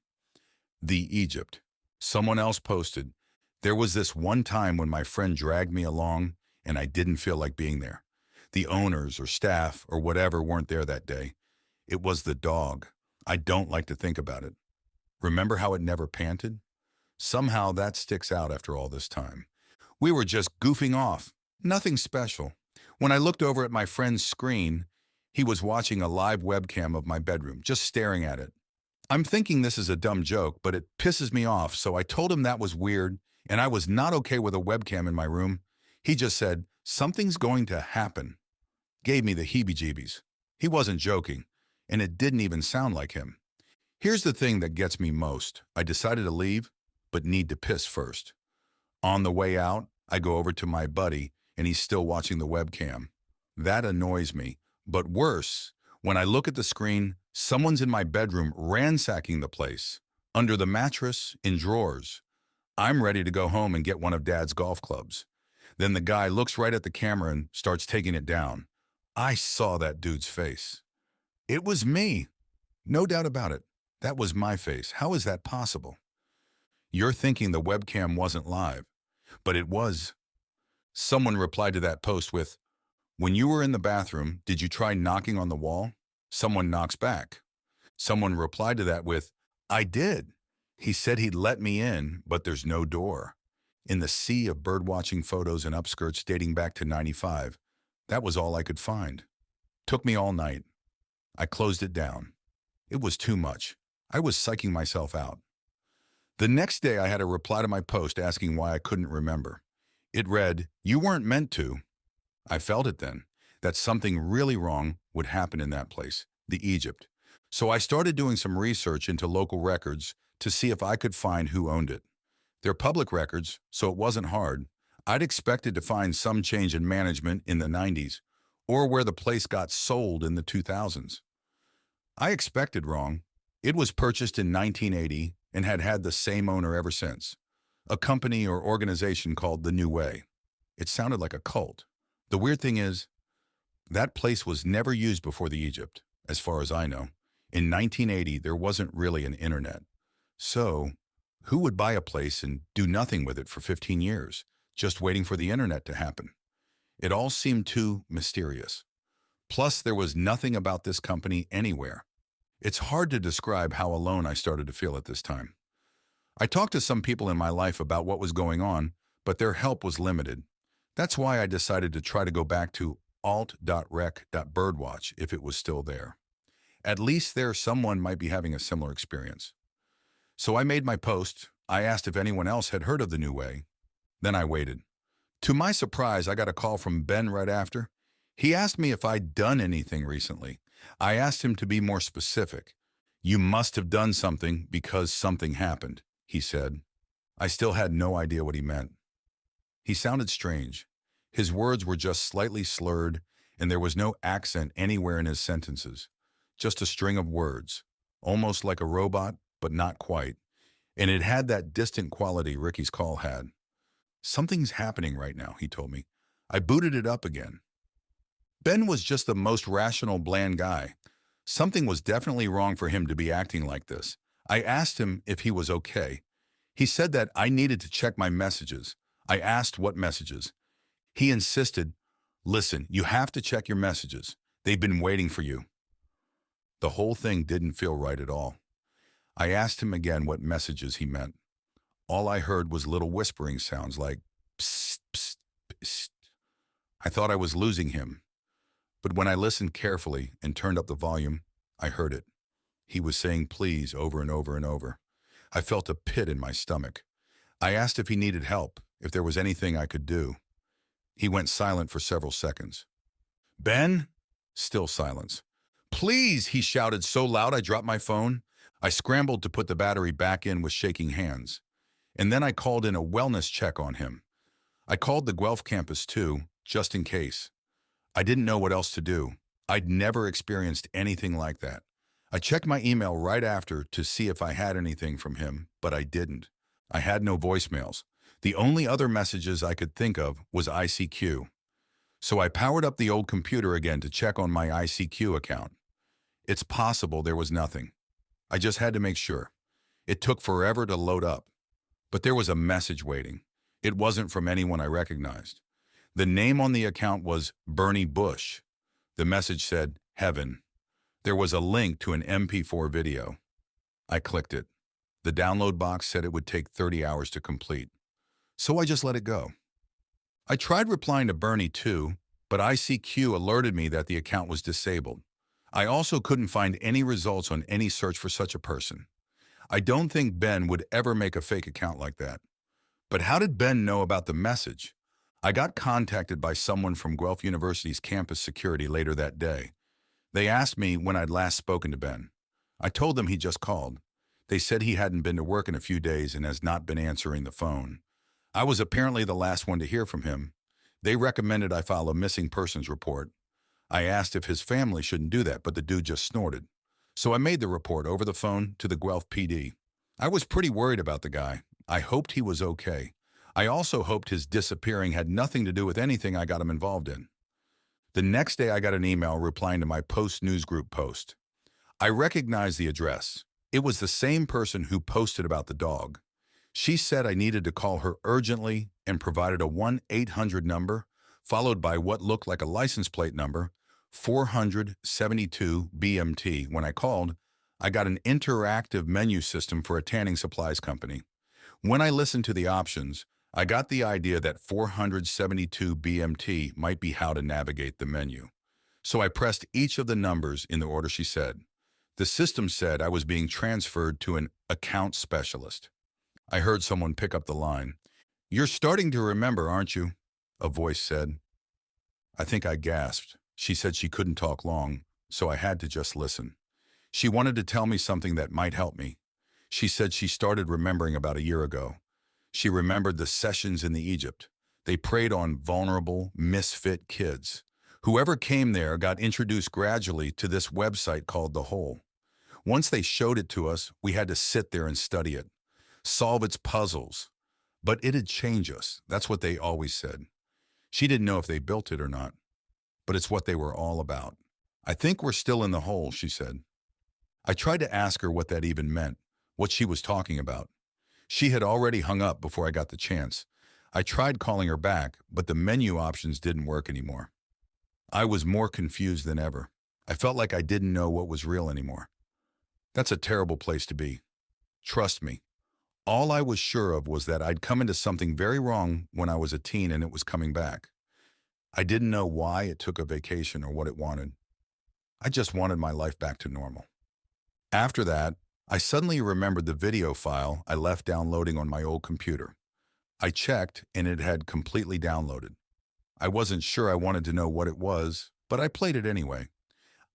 The Egypt. Someone else posted, "There was this one time when my friend dragged me along and I didn't feel like being there. The owners or staff or whatever weren't there that day. It was the dog. I don't like to think about it. Remember how it never panted? Somehow that sticks out after all this time. We were just goofing off. Nothing special. When I looked over at my friend's screen, he was watching a live webcam of my bedroom, just staring at it. I'm thinking this is a dumb joke, but it pisses me off, so I told him that was weird and I was not okay with a webcam in my room. He just said, "Something's going to happen." Gave me the heebie-jeebies. He wasn't joking, and it didn't even sound like him. Here's the thing that gets me most. I decided to leave, but need to piss first. On the way out, I go over to my buddy, and he's still watching the webcam. That annoys me. But worse, when I look at the screen, someone's in my bedroom ransacking the place. Under the mattress, in drawers. I'm ready to go home and get one of Dad's golf clubs. Then the guy looks right at the camera and starts taking it down. I saw that dude's face. It was me. No doubt about it. That was my face. How is that possible? You're thinking the webcam wasn't live, but it was. Someone replied to that post with, "When you were in the bathroom, did you try knocking on the wall?" Someone knocks back. Someone replied to that with, "I did. He said he'd let me in, but there's no door." In the sea of birdwatching photos and upskirts dating back to 95, that was all I could find. Took me all night. I closed it down. It was too much. I was psyching myself out. The next day I had a reply to my post asking why I couldn't remember. It read, "You weren't meant to." I felt it then, that something really wrong would happen in that place, the Egypt. So I started doing some research into local records to see if I could find who owned it. They're public records, so it wasn't hard. I'd expected to find some change in management in the 90s, or where the place got sold in the 2000s. I expected wrong. It was purchased in 1980 and had had the same owner ever since. A company or organization called The New Way. It sounded like a cult. The weird thing is, that place was never used before the Egypt, as far as I know. In 1980, there wasn't really an internet. So, who would buy a place and do nothing with it for 15 years, just waiting for the internet to happen? It all seemed too mysterious. Plus, there was nothing about this company anywhere. It's hard to describe how alone I started to feel at this time. I talked to some people in my life about what was going on, but their help was limited. That's why I decided to try to go back to alt.rec.birdwatch if it was still there. At least there someone might be having a similar experience. So I made my post. I asked if anyone else had heard of The New Way. Then I waited. To my surprise, I got a call from Ben right after. He asked me if I'd done anything recently. I asked him to be more specific. You must have done something because something happened, he said. I still had no idea what he meant. He sounded strange. His words were just slightly slurred, and there was no accent anywhere in his sentences. Just a string of words, almost like a robot, but not quite. And it had that distant quality Ricky's call had. Something's happening right now, he told me. I booted it up again. Ben was just the most rational, bland guy. Something was definitely wrong for him to be acting like this. I asked him if he was okay. He said that I needed to check my messages. I asked what messages. He insisted, listen, you have to check your messages. They've been waiting for you. The whole thing didn't feel right at all. I asked him again what messages he meant. All I heard was little whispering sounds like psst, psst, psst. I thought I was losing him. But when I listened carefully and turned up the volume, I heard it. He was saying please over and over and over. I felt a pit in my stomach. I asked if he needed help, if there was anything I could do. He went silent for several seconds. Ben? Still silence. Please, he shouted so loud I dropped my phone. I scrambled to put the battery back in with shaking hands. And then I called in a wellness check on him. I called the Guelph campus too, just in case. I didn't know what else to do. I'd never experienced anything like that. I checked my email right after to see if I had anything from him, but I didn't. I had no voicemails. The only other messages I could think of was ICQ. So I powered up the old computer again to check on my ICQ account. It's possible there was nothing. I just had to make sure. It took forever to load up. But there was a message waiting. It wasn't from anyone I recognized. The name on the account was Bernie Bush. The message said, Heaven. There was a link to an MP4 video. I clicked it. The download box said it would take 30 hours to complete. So I just let it go. I tried replying to Bernie too, but ICQ alerted me that the account was disabled. I also couldn't find any results on any search for such a person. I don't think Ben would ever make a fake account like that. But how did Ben know about the message? I got contacted by someone from Guelph University's campus security later that day. They asked me when I'd last spoken to Ben. I told them he just called. They said he hadn't been to work in a few days and has not been answering the phone. I was apparently the last one to hear from him. They recommended I file a missing persons report. I asked if his family shouldn't do that, but the dude just snorted. So I made the report over the phone to the Guelph PD. I was pretty worried about the guy. I hoped he was okay. I also hoped his disappearing had nothing to do with anything I got him involved in. The next day I got an email replying to my Post News Group post. I recognized the address. It was the same person who posted about the dog. She said I needed to call her urgently and provided a 1-800 number, followed by what looked like a license plate number, 472 BMT. When I called, I got an interactive menu system for a tanning supplies company. When I listened to the options, I got the idea that 472 BMT might be how to navigate the menu. So I pressed each of the numbers in the order she said. The system said I was being transferred to an account specialist. I heard someone pick up the line. You're starting to remember, aren't you? A voice said. I think I gasped. She said she couldn't talk long, so I had to just listen. She wanted to tell me something that might help me. She said she started remembering about a year ago. She remembered the sessions in the Egypt. They preyed on vulnerable, misfit kids. Whoever came there got introduced gradually to this website called The Hole. Once they showed it to us, we had to sit there and study it, solve its puzzles. But it'd change us. That's what they always said. She didn't know if they built it or not, but it's what they were all about. I think we're still in the hole, she said. I tried to ask her what that even meant, what she was talking about. She had already hung up before I got the chance. I tried calling her back, but the menu options didn't work anymore. I was more confused than ever. I felt like I didn't know what was real anymore. That's a terrible place to be. Trust me. All I was sure of was that I'd come into something very wrong when I was a teen and it was coming back. I didn't know why it took a vacation or what it wanted. I just wanted my life back to normal. After that, I suddenly remembered the video file I left downloading on my old computer. I checked and it had completely downloaded. I wasn't sure I wanted to know what it was, but I played it anyway.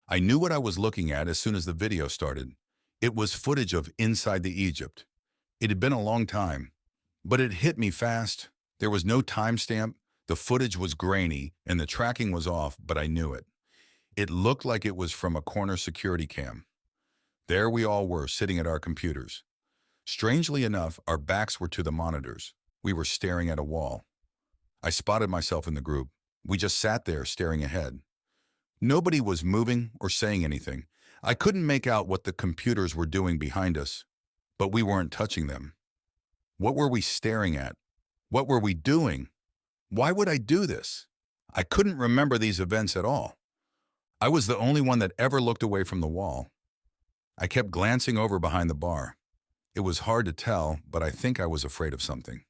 I knew what I was looking at as soon as the video started. It was footage of Inside the Egypt. It had been a long time, but it hit me fast. There was no timestamp, the footage was grainy, and the tracking was off, but I knew it. It looked like it was from a corner security cam. There we all were, sitting at our computers. Strangely enough, our backs were to the monitors. We were staring at a wall. I spotted myself in the group. We just sat there staring ahead. Nobody was moving or saying anything. I couldn't make out what the computers were doing behind us, but we weren't touching them. What were we staring at? What were we doing? Why would I do this? I couldn't remember these events at all. I was the only one that ever looked away from the wall. I kept glancing over behind the bar. It was hard to tell, but I think I was afraid of something.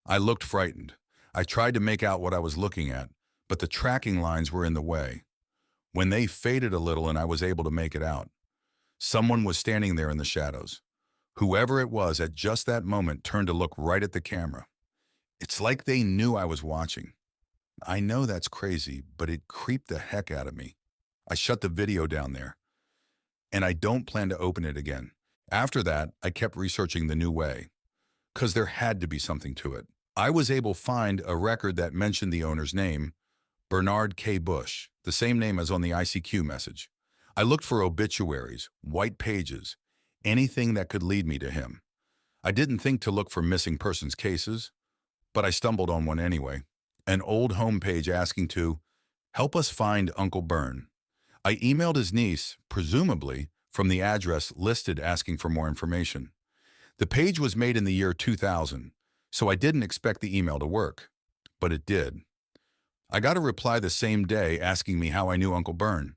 I looked frightened. I tried to make out what I was looking at, but the tracking lines were in the way. When they faded a little and I was able to make it out, someone was standing there in the shadows. Whoever it was at just that moment turned to look right at the camera. It's like they knew I was watching. I know that's crazy, but it creeped the heck out of me. I shut the video down there, and I don't plan to open it again. After that, I kept researching the new way, because there had to be something to it. I was able to find a record that mentioned the owner's name, Bernard K. Bush, the same name as on the ICQ message. I looked for obituaries, white pages, anything that could lead me to him. I didn't think to look for missing persons cases, but I stumbled on one anyway. An old homepage asking to help us find Uncle Bern. I emailed his niece, presumably from the address listed asking for more information. The page was made in the year 2000, so I didn't expect the email to work, but it did. I got a reply the same day asking me how I knew Uncle Bern.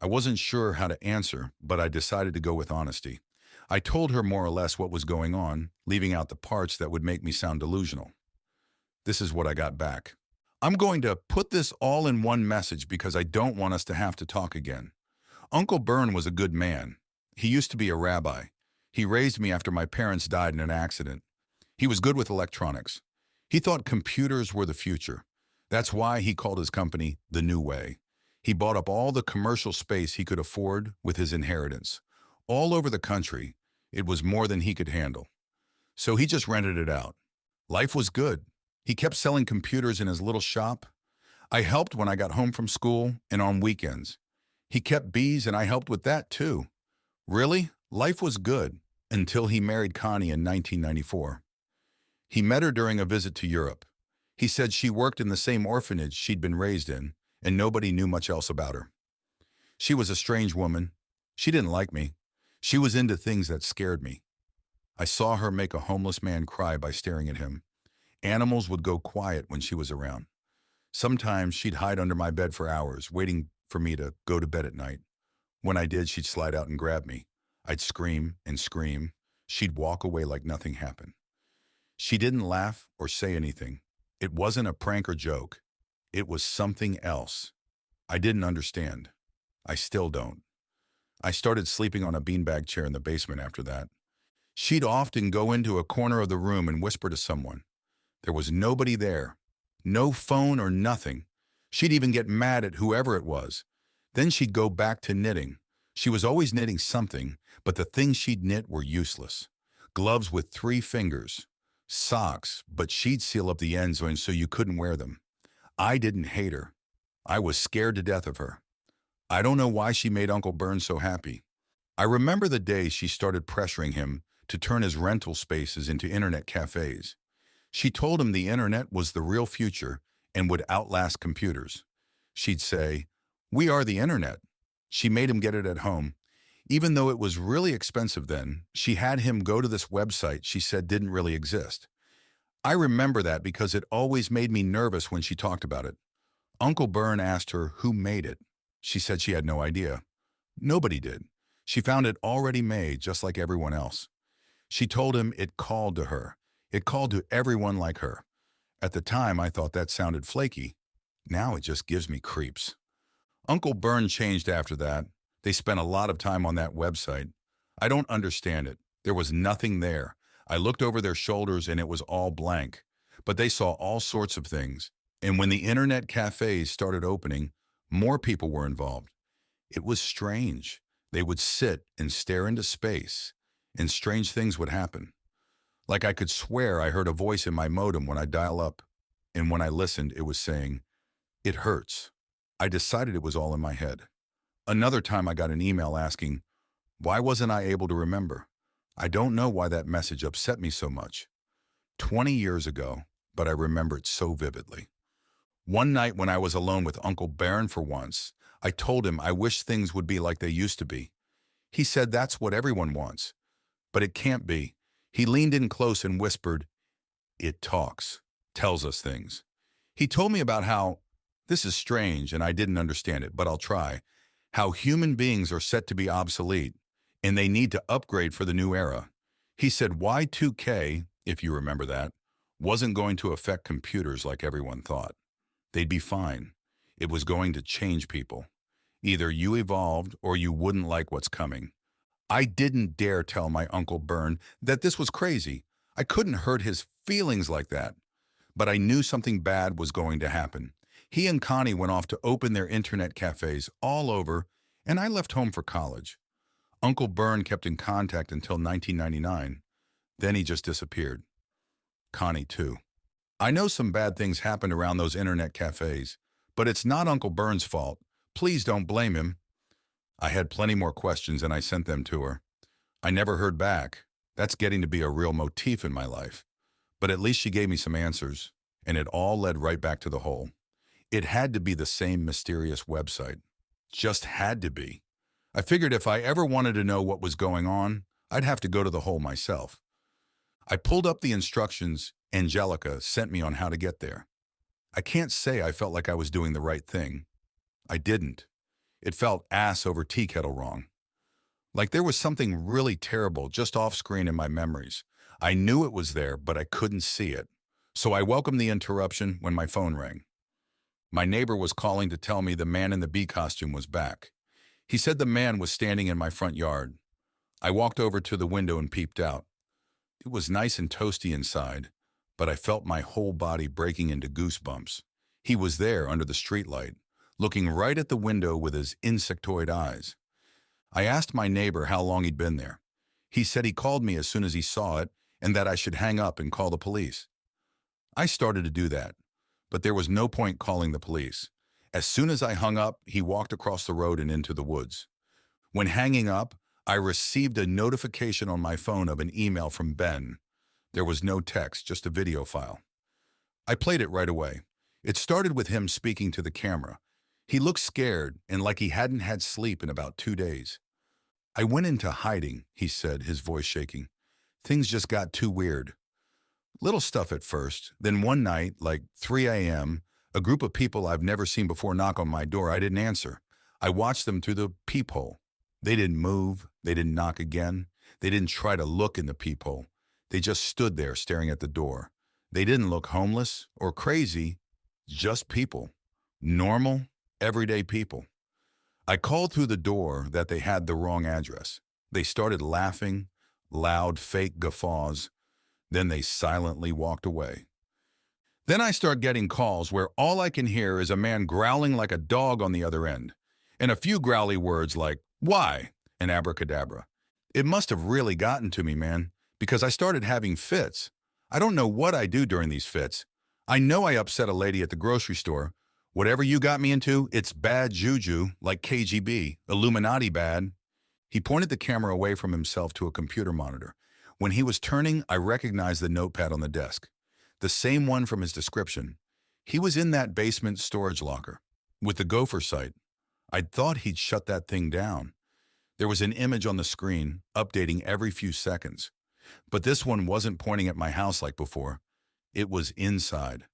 I wasn't sure how to answer, but I decided to go with honesty. I told her more or less what was going on, leaving out the parts that would make me sound delusional. This is what I got back. I'm going to put this all in one message because I don't want us to have to talk again. Uncle Bern was a good man. He used to be a rabbi. He raised me after my parents died in an accident. He was good with electronics. He thought computers were the future. That's why he called his company The New Way. He bought up all the commercial space he could afford with his inheritance. All over the country, it was more than he could handle. So he just rented it out. Life was good. He kept selling computers in his little shop. I helped when I got home from school and on weekends. He kept bees and I helped with that too. Really, life was good until he married Connie in 1994. He met her during a visit to Europe. He said she worked in the same orphanage she'd been raised in, and nobody knew much else about her. She was a strange woman. She didn't like me. She was into things that scared me. I saw her make a homeless man cry by staring at him. Animals would go quiet when she was around. Sometimes she'd hide under my bed for hours, waiting for me to go to bed at night. When I did, she'd slide out and grab me. I'd scream and scream. She'd walk away like nothing happened. She didn't laugh or say anything. It wasn't a prank or joke. It was something else. I didn't understand. I still don't. I started sleeping on a beanbag chair in the basement after that. She'd often go into a corner of the room and whisper to someone. There was nobody there. No phone or nothing. She'd even get mad at whoever it was. Then she'd go back to knitting. She was always knitting something, but the things she'd knit were useless. Gloves with 3 fingers. Socks, but she'd seal up the ends so you couldn't wear them. I didn't hate her. I was scared to death of her. I don't know why she made Uncle Bern so happy. I remember the day she started pressuring him to turn his rental spaces into internet cafes. She told him the internet was the real future and would outlast computers. She'd say, "We are the internet." She made him get it at home. Even though it was really expensive then, she had him go to this website she said didn't really exist. I remember that because it always made me nervous when she talked about it. Uncle Bern asked her who made it. She said she had no idea. Nobody did. She found it already made, just like everyone else. She told him it called to her. It called to everyone like her. At the time, I thought that sounded flaky. Now it just gives me creeps. Uncle Bern changed after that. They spent a lot of time on that website. I don't understand it. There was nothing there. I looked over their shoulders and it was all blank. But they saw all sorts of things. And when the internet cafes started opening, more people were involved. It was strange. They would sit and stare into space, and strange things would happen. Like I could swear I heard a voice in my modem when I dial up, and when I listened, it was saying, "It hurts." I decided it was all in my head. Another time I got an email asking, why wasn't I able to remember? I don't know why that message upset me so much. 20 years ago, but I remember it so vividly. One night when I was alone with Uncle Barron for once, I told him I wish things would be like they used to be. He said that's what everyone wants, but it can't be. He leaned in close and whispered, "It talks, tells us things." He told me about how, this is strange and I didn't understand it, but I'll try, how human beings are set to be obsolete and they need to upgrade for the new era. He said Y2K, if you remember that, wasn't going to affect computers like everyone thought. They'd be fine. It was going to change people. Either you evolved or you wouldn't like what's coming. I didn't dare tell my Uncle Bern that this was crazy. I couldn't hurt his feelings like that. But I knew something bad was going to happen. He and Connie went off to open their internet cafes all over, and I left home for college. Uncle Bern kept in contact until 1999. Then he just disappeared. Connie, too. I know some bad things happened around those internet cafes, but it's not Uncle Bern's fault. Please don't blame him. I had plenty more questions and I sent them to her. I never heard back. That's getting to be a real motif in my life. But at least she gave me some answers, and it all led right back to the hole. It had to be the same mysterious website. Just had to be. I figured if I ever wanted to know what was going on, I'd have to go to the hole myself. I pulled up the instructions Angelica sent me on how to get there. I can't say I felt like I was doing the right thing. I didn't. It felt ass over tea kettle wrong. Like there was something really terrible just off screen in my memories. I knew it was there, but I couldn't see it. So I welcomed the interruption when my phone rang. My neighbor was calling to tell me the man in the bee costume was back. He said the man was standing in my front yard. I walked over to the window and peeped out. It was nice and toasty inside, but I felt my whole body breaking into goosebumps. He was there under the streetlight, looking right at the window with his insectoid eyes. I asked my neighbor how long he'd been there. He said he called me as soon as he saw it and that I should hang up and call the police. I started to do that, but there was no point calling the police. As soon as I hung up, he walked across the road and into the woods. When hanging up, I received a notification on my phone of an email from Ben. There was no text, just a video file. I played it right away. It started with him speaking to the camera. He looked scared and like he hadn't had sleep in about 2 days. "I went into hiding," he said, his voice shaking. "Things just got too weird. Little stuff at first. Then one night, like 3 a.m., a group of people I've never seen before knock on my door. I didn't answer. I watched them through the peephole. They didn't move. They didn't knock again. They didn't try to look in the peephole. They just stood there staring at the door. They didn't look homeless or crazy, just people. Normal, everyday people. I called through the door that they had the wrong address. They started laughing, loud, fake guffaws. Then they silently walked away. Then I start getting calls where all I can hear is a man growling like a dog on the other end, and a few growly words like, "Why?" and abracadabra. It must have really gotten to me, man, because I started having fits. I don't know what I do during these fits. I know I upset a lady at the grocery store. "Whatever you got me into, it's bad juju, like KGB, Illuminati bad." He pointed the camera away from himself to a computer monitor. When he was turning, I recognized the notepad on the desk. The same one from his description. He was in that basement storage locker, with the gopher site. I'd thought he'd shut that thing down. There was an image on the screen, updating every few seconds. But this one wasn't pointing at my house like before. It was inside.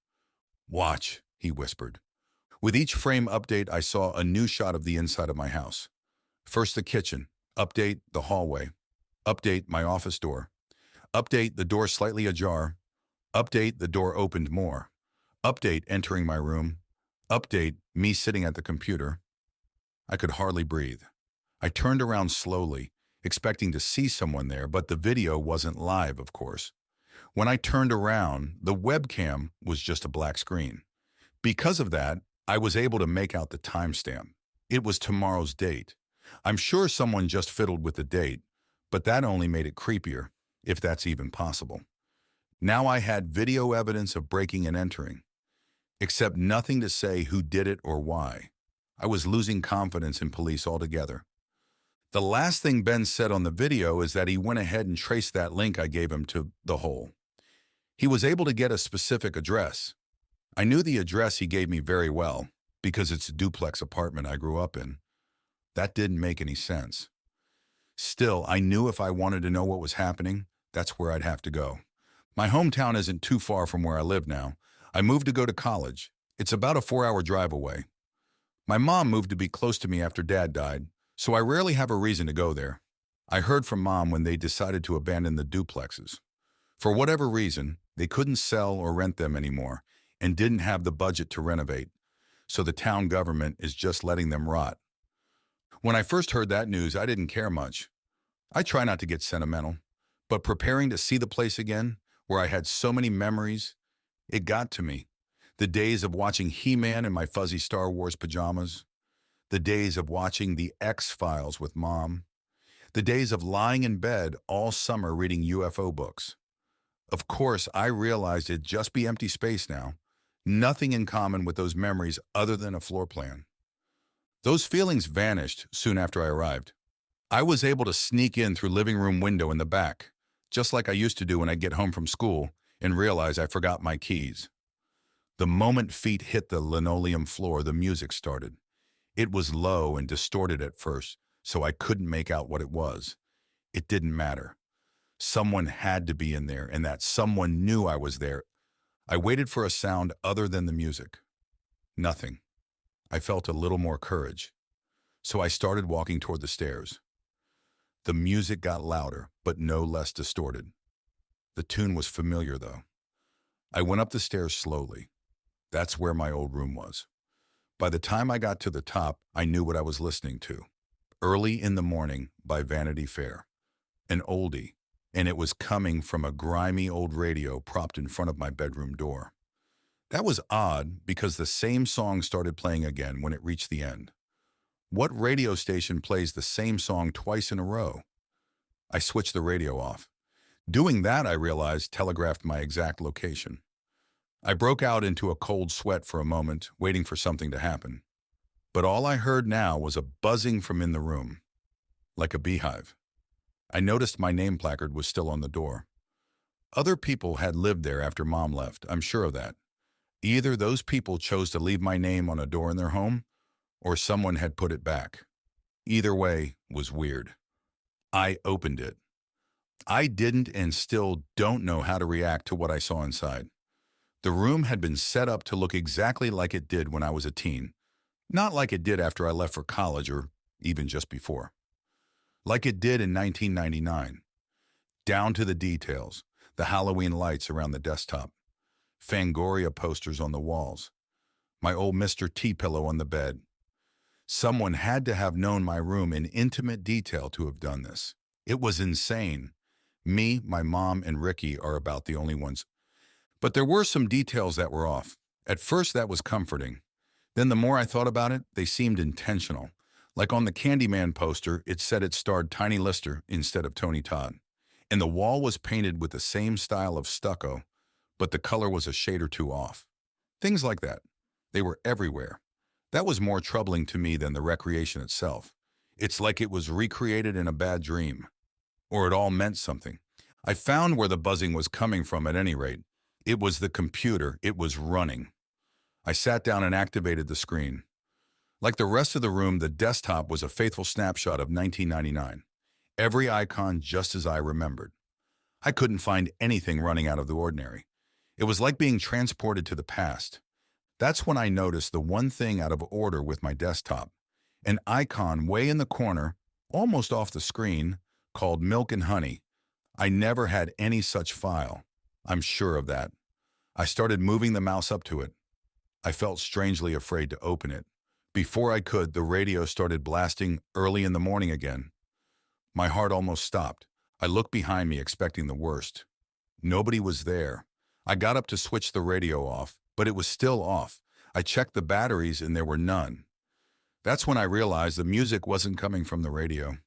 "Watch," he whispered. With each frame update, I saw a new shot of the inside of my house. First the kitchen, update the hallway, update my office door, update the door slightly ajar, update the door opened more, update entering my room, update me sitting at the computer. I could hardly breathe. I turned around slowly, expecting to see someone there, but the video wasn't live, of course. When I turned around, the webcam was just a black screen. Because of that, I was able to make out the timestamp. It was tomorrow's date. I'm sure someone just fiddled with the date, but that only made it creepier, if that's even possible. Now I had video evidence of breaking and entering, except nothing to say who did it or why. I was losing confidence in police altogether. The last thing Ben said on the video is that he went ahead and traced that link I gave him to the hole. He was able to get a specific address. I knew the address he gave me very well, because it's a duplex apartment I grew up in. That didn't make any sense. Still, I knew if I wanted to know what was happening, that's where I'd have to go. My hometown isn't too far from where I live now. I moved to go to college. It's about a 4-hour drive away. My mom moved to be close to me after Dad died, so I rarely have a reason to go there. I heard from Mom when they decided to abandon the duplexes. For whatever reason, they couldn't sell or rent them anymore and didn't have the budget to renovate, so the town government is just letting them rot. When I first heard that news, I didn't care much. I try not to get sentimental, but preparing to see the place again, where I had so many memories, it got to me. The days of watching He-Man in my fuzzy Star Wars pajamas, the days of watching The X-Files with Mom, the days of lying in bed all summer reading UFO books. Of course, I realized it'd just be empty space now, nothing in common with those memories other than a floor plan. Those feelings vanished soon after I arrived. I was able to sneak in through living room window in the back, just like I used to do when I get home from school and realize I forgot my keys. The moment feet hit the linoleum floor, the music started. It was low and distorted at first, so I couldn't make out what it was. It didn't matter. Someone had to be in there, and that someone knew I was there. I waited for a sound other than the music. Nothing. I felt a little more courage. So I started walking toward the stairs. The music got louder, but no less distorted. The tune was familiar, though. I went up the stairs slowly. That's where my old room was. By the time I got to the top, I knew what I was listening to. Early in the Morning by Vanity Fair. An oldie, and it was coming from a grimy old radio propped in front of my bedroom door. That was odd because the same song started playing again when it reached the end. What radio station plays the same song twice in a row? I switched the radio off. Doing that, I realized, telegraphed my exact location. I broke out into a cold sweat for a moment, waiting for something to happen. But all I heard now was a buzzing from in the room, like a beehive. I noticed my name placard was still on the door. Other people had lived there after Mom left, I'm sure of that. Either those people chose to leave my name on a door in their home, or someone had put it back. Either way was weird. I opened it. I didn't and still don't know how to react to what I saw inside. The room had been set up to look exactly like it did when I was a teen, not like it did after I left for college or even just before. Like it did in 1999. Down to the details, the Halloween lights around the desktop, Fangoria posters on the walls, my old Mr. T-pillow on the bed. Someone had to have known my room in intimate detail to have done this. It was insane. Me, my mom, and Ricky are about the only ones. But there were some details that were off. At first, that was comforting. Then the more I thought about it, they seemed intentional. Like on the Candyman poster, it said it starred Tiny Lister instead of Tony Todd. And the wall was painted with the same style of stucco, but the color was a shade or two off. Things like that. They were everywhere. That was more troubling to me than the recreation itself. It's like it was recreated in a bad dream. Or it all meant something. I found where the buzzing was coming from at any rate. It was the computer. It was running. I sat down and activated the screen. Like the rest of the room, the desktop was a faithful snapshot of 1999. Every icon just as I remembered. I couldn't find anything running out of the ordinary. It was like being transported to the past. That's when I noticed the one thing out of order with my desktop. An icon way in the corner, almost off the screen, called Milk and Honey. I never had any such file. I'm sure of that. I started moving the mouse up to it. I felt strangely afraid to open it. Before I could, the radio started blasting Early in the Morning again. My heart almost stopped. I looked behind me expecting the worst. Nobody was there. I got up to switch the radio off, but it was still off. I checked the batteries and there were none. That's when I realized the music wasn't coming from the radio.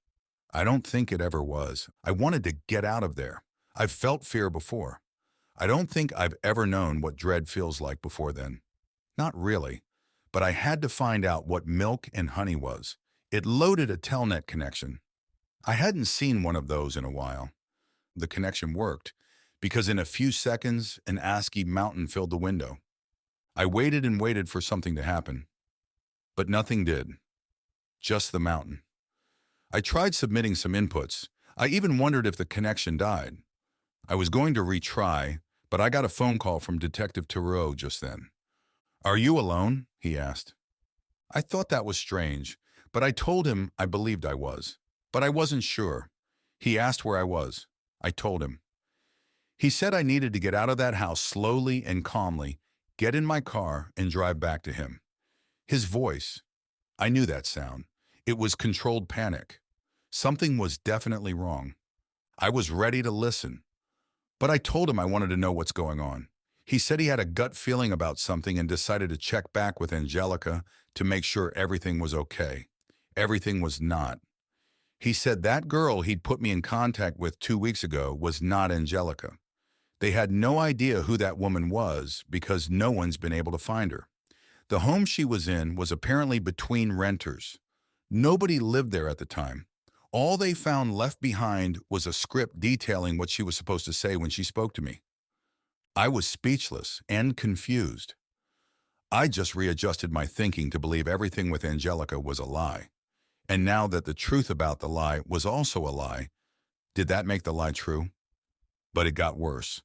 I don't think it ever was. I wanted to get out of there. I've felt fear before. I don't think I've ever known what dread feels like before then. Not really. But I had to find out what milk and honey was. It loaded a telnet connection. I hadn't seen one of those in a while. The connection worked because in a few seconds, an ASCII mountain filled the window. I waited and waited for something to happen, but nothing did. Just the mountain. I tried submitting some inputs. I even wondered if the connection died. I was going to retry, but I got a phone call from Detective Thoreau just then. "Are you alone?" he asked. I thought that was strange, but I told him I believed I was. But I wasn't sure. He asked where I was. I told him. He said I needed to get out of that house slowly and calmly, get in my car, and drive back to him. His voice, I knew that sound. It was controlled panic. Something was definitely wrong. I was ready to listen. But I told him I wanted to know what's going on. He said he had a gut feeling about something and decided to check back with Angelica to make sure everything was okay. Everything was not. He said that girl he'd put me in contact with 2 weeks ago was not Angelica. They had no idea who that woman was because no one's been able to find her. The home she was in was apparently between renters. Nobody lived there at the time. All they found left behind was a script detailing what she was supposed to say when she spoke to me. I was speechless and confused. I just readjusted my thinking to believe everything with Angelica was a lie. And now that the truth about the lie was also a lie, did that make the lie true? But it got worse.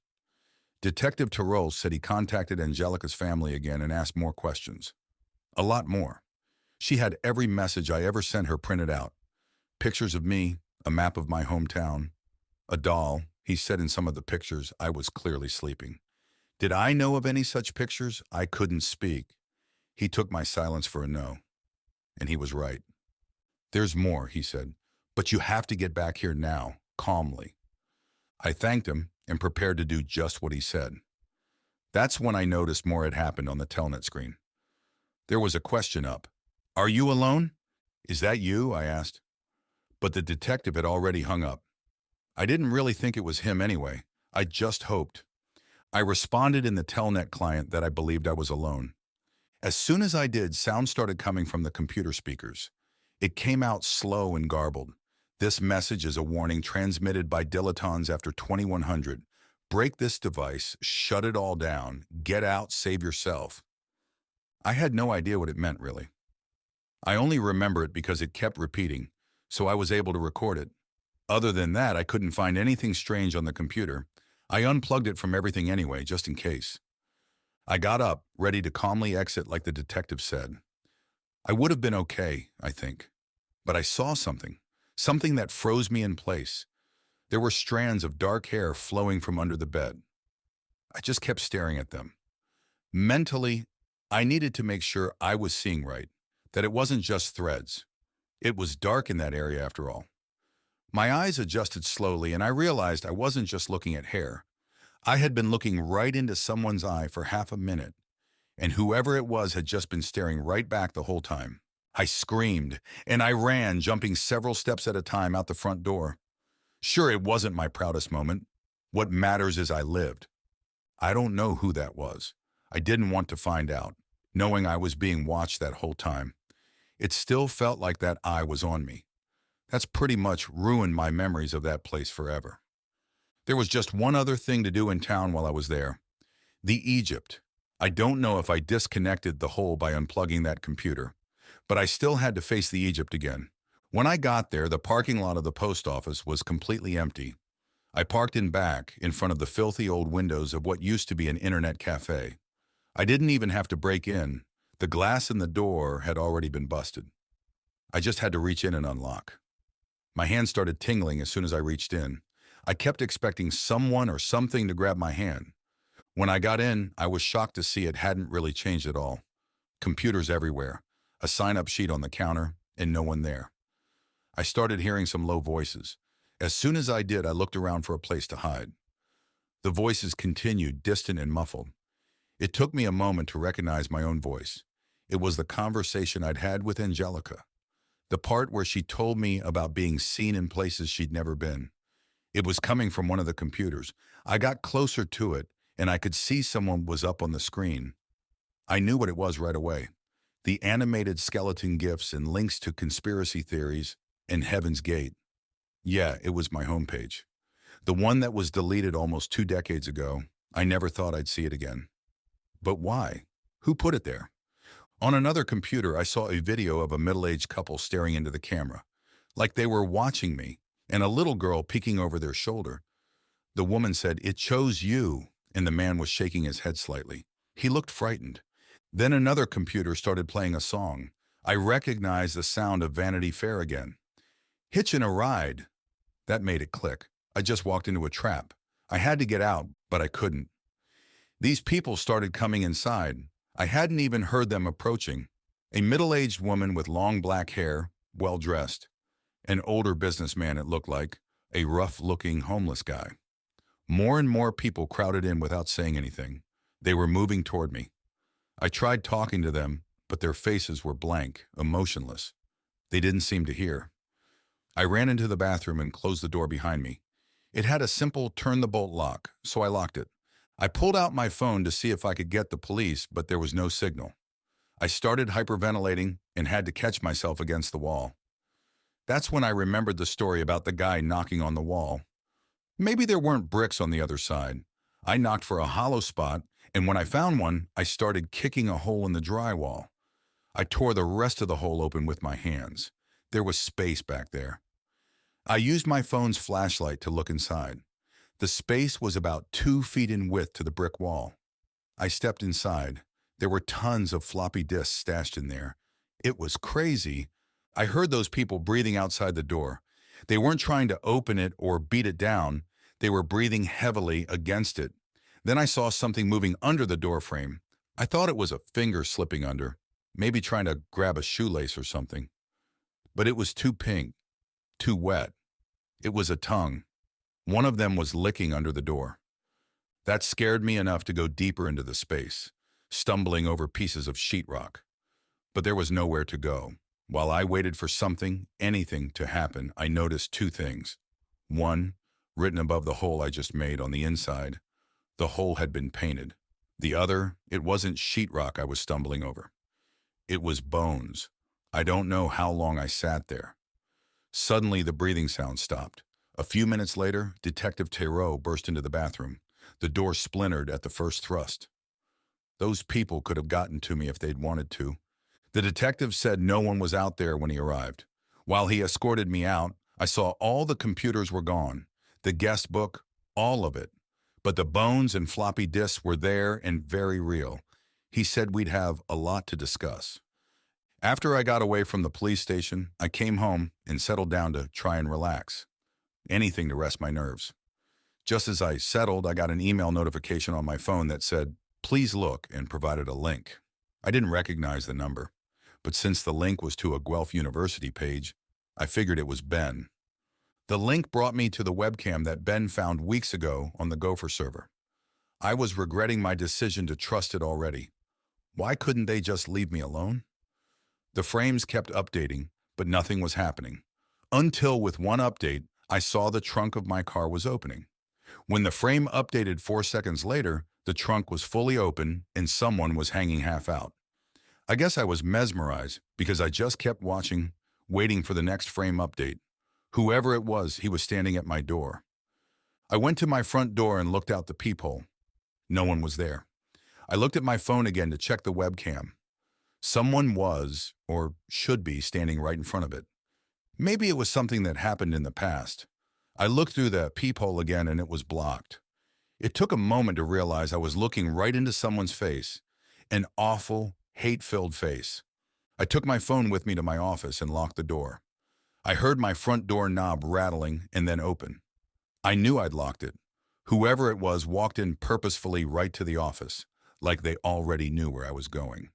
Detective Thoreau said he contacted Angelica's family again and asked more questions. A lot more. She had every message I ever sent her printed out. Pictures of me, a map of my hometown, a doll. He said in some of the pictures I was clearly sleeping. Did I know of any such pictures? I couldn't speak. He took my silence for a no. And he was right. "There's more," he said, "but you have to get back here now, calmly." I thanked him and prepared to do just what he said. That's when I noticed more had happened on the telnet screen. There was a question up. "Are you alone?" "Is that you?" I asked. But the detective had already hung up. I didn't really think it was him anyway. I just hoped. I responded in the telnet client that I believed I was alone. As soon as I did, sound started coming from the computer speakers. It came out slow and garbled. "This message is a warning transmitted by dilettantes after 2100. Break this device, shut it all down, get out, save yourself." I had no idea what it meant, really. I only remember it because it kept repeating, so I was able to record it. Other than that, I couldn't find anything strange on the computer. I unplugged it from everything anyway, just in case. I got up, ready to calmly exit like the detective said. I would have been okay, I think. But I saw something that froze me in place. There were strands of dark hair flowing from under the bed. I just kept staring at them. Mentally, I needed to make sure I was seeing right, that it wasn't just threads. It was dark in that area after all. My eyes adjusted slowly, and I realized I wasn't just looking at hair. I had been looking right into someone's eye for half a minute, and whoever it was had just been staring right back the whole time. I screamed, and I ran, jumping several steps at a time out the front door. Sure, it wasn't my proudest moment. What matters is I lived. I don't know who that was. I didn't want to find out, knowing I was being watched that whole time. It still felt like that eye was on me. That's pretty much ruined my memories of that place forever. There was just one other thing to do in town while I was there. The Egypt. I don't know if I disconnected the whole by unplugging that computer, but I still had to face the Egypt again. When I got there, the parking lot of the post office was completely empty. I parked in back, in front of the filthy old windows of what used to be an internet cafe. I didn't even have to break in. The glass in the door had already been busted. I just had to reach in and unlock. My hand started tingling as soon as I reached in. I kept expecting someone or something to grab my hand. When I got in, I was shocked to see it hadn't really changed at all. Computers everywhere, a sign-up sheet on the counter, and no one there. I started hearing some low voices. As soon as I did, I looked around for a place to hide. The voices continued, distant and muffled. It took me a moment to recognize my own voice. It was the conversation I'd had with Angelica, the part where she told me about being seen in places she'd never been. It was coming from one of the computers. I got closer to it, and I could see someone was up on the screen. I knew what it was right away. The animated skeleton gifs and links to conspiracy theories and Heaven's Gate. Yeah, it was my homepage. The one that was deleted almost 2 decades ago. I never thought I'd see it again. But why? Who put it there? On another computer, I saw a video of a middle-aged couple staring into the camera, like they were watching me, and a little girl peeking over their shoulder. The woman said, "It chose you," and the man was shaking his head slightly. He looked frightened. Then another computer started playing a song. I recognized the sound of Vanity Fair again. "Hitching a ride." That made it click. I just walked into a trap. I had to get out, but I couldn't. These people started coming inside. I hadn't even heard them approaching. A middle-aged woman with long black hair, well-dressed. An older businessman, it looked like, a rough-looking homeless guy. More and more people crowded in without saying anything. They were moving toward me. I tried talking to them, but their faces were blank, emotionless. They didn't seem to hear. I ran into the bathroom and closed the door behind me. It had a simple turn-the-bolt lock, so I locked it. I pulled out my phone to see if I could get the police, but there was no signal. I started hyperventilating and had to catch myself against the wall. That's when I remembered the story about the guy knocking on the wall. Maybe there weren't bricks on the other side. I knocked for a hollow spot, and when I found one, I started kicking a hole in the drywall. I tore the rest of the hole open with my hands. There was space back there. I used my phone's flashlight to look inside. The space was about 2 feet in width to the brick wall. I stepped inside. There were tons of floppy disks stashed in there. It was crazy. I heard those people breathing outside the door. They weren't trying to open it or beat it down. They were breathing heavily against it. Then I saw something moving under the door frame. I thought it was a finger slipping under, maybe trying to grab a shoelace or something. But it was too pink, too wet. It was a tongue. One of them was licking under the door. That scared me enough to go deeper into the space, stumbling over pieces of sheetrock. But there was nowhere to go. While I waited for something, anything, to happen, I noticed 2 things. One, written above the hole I just made on the inside, the hole had been painted. The other, it wasn't sheetrock I was stumbling over. It was bones. I don't know how long I sat there. Suddenly, the breathing sound stopped. A few minutes later, Detective Theroux burst into the bathroom. The door splintered at the first thrust. Those people could have gotten to me if they'd wanted to. The detective said no one was out there when he arrived. While he escorted me out, I saw all the computers were gone. The guest book, all of it. But the bones and floppy disks were there and very real. He said we'd have a lot to discuss. After I got away from the police station, I came home and settled down to try and relax. Anything to rest my nerves. Just as I settled, I got an email notification on my phone that said, "Please look," and provided a link. I didn't recognize the number, but since the link was to a Guelph University page, I figured it was Ben. The link brought me to the webcam that Ben found weeks ago on the Gopher server. I was regretting my decision to trust it already. Why couldn't they just leave me alone? The frames kept updating, but nothing was happening. Until with one update, I saw the trunk of my car was opening. When the frame updated 4 seconds later, the trunk was fully open and someone was hanging half out. I guess I was mesmerized because I just kept watching, waiting for the next frame update. Whoever it was, he was standing at my door. I went to my front door and looked out the peephole. No one was there. I looked at my phone again to check the webcam. Someone was, or should be, standing right in front of it. Maybe it was something that happened in the past. I looked through the peephole again and it was blocked. It took a moment to realize I was looking right into someone's face, an awful, hate-filled face. I took my phone with me to my office and locked the door. I heard my front door knob rattling and then open. I knew I'd locked it. Whoever it was walked in purposefully right to the office, like they already knew where I was going.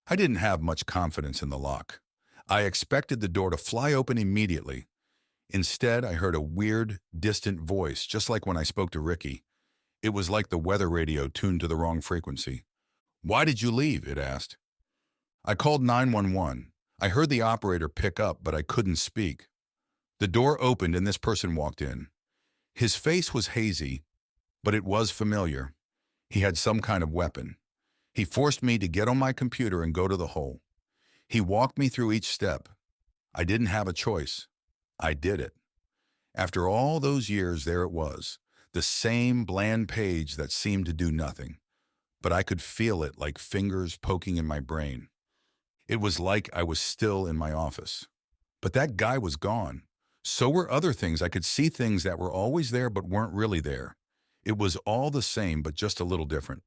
I didn't have much confidence in the lock. I expected the door to fly open immediately. Instead, I heard a weird, distant voice, just like when I spoke to Ricky. It was like the weather radio tuned to the wrong frequency. "Why did you leave?" it asked. I called 911. I heard the operator pick up, but I couldn't speak. The door opened and this person walked in. His face was hazy, but it was familiar. He had some kind of weapon. He forced me to get on my computer and go to the hole. He walked me through each step. I didn't have a choice. I did it. After all those years, there it was, the same bland page that seemed to do nothing. But I could feel it like fingers poking in my brain. It was like I was still in my office. But that guy was gone. So were other things. I could see things that were always there but weren't really there. It was all the same, but just a little different.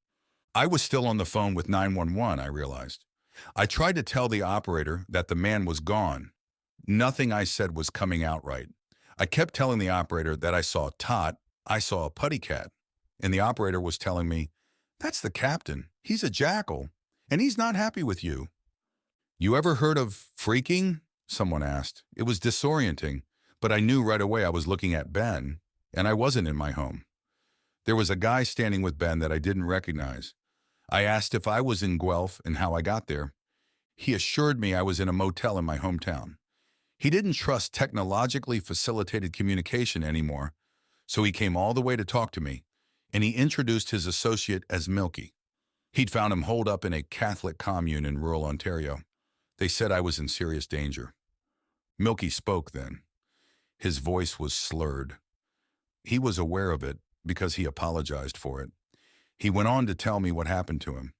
I was still on the phone with 911, I realized. I tried to tell the operator that the man was gone. Nothing I said was coming out right. I kept telling the operator that I saw Tot, I saw a putty cat. And the operator was telling me, "That's the captain. He's a jackal. And he's not happy with you." "You ever heard of freaking?" someone asked. It was disorienting, but I knew right away I was looking at Ben, and I wasn't in my home. There was a guy standing with Ben that I didn't recognize. I asked if I was in Guelph and how I got there. He assured me I was in a motel in my hometown. He didn't trust technologically facilitated communication anymore, so he came all the way to talk to me, and he introduced his associate as Milky. He'd found him holed up in a Catholic commune in rural Ontario. They said I was in serious danger. Milky spoke then. His voice was slurred. He was aware of it because he apologized for it. He went on to tell me what happened to him.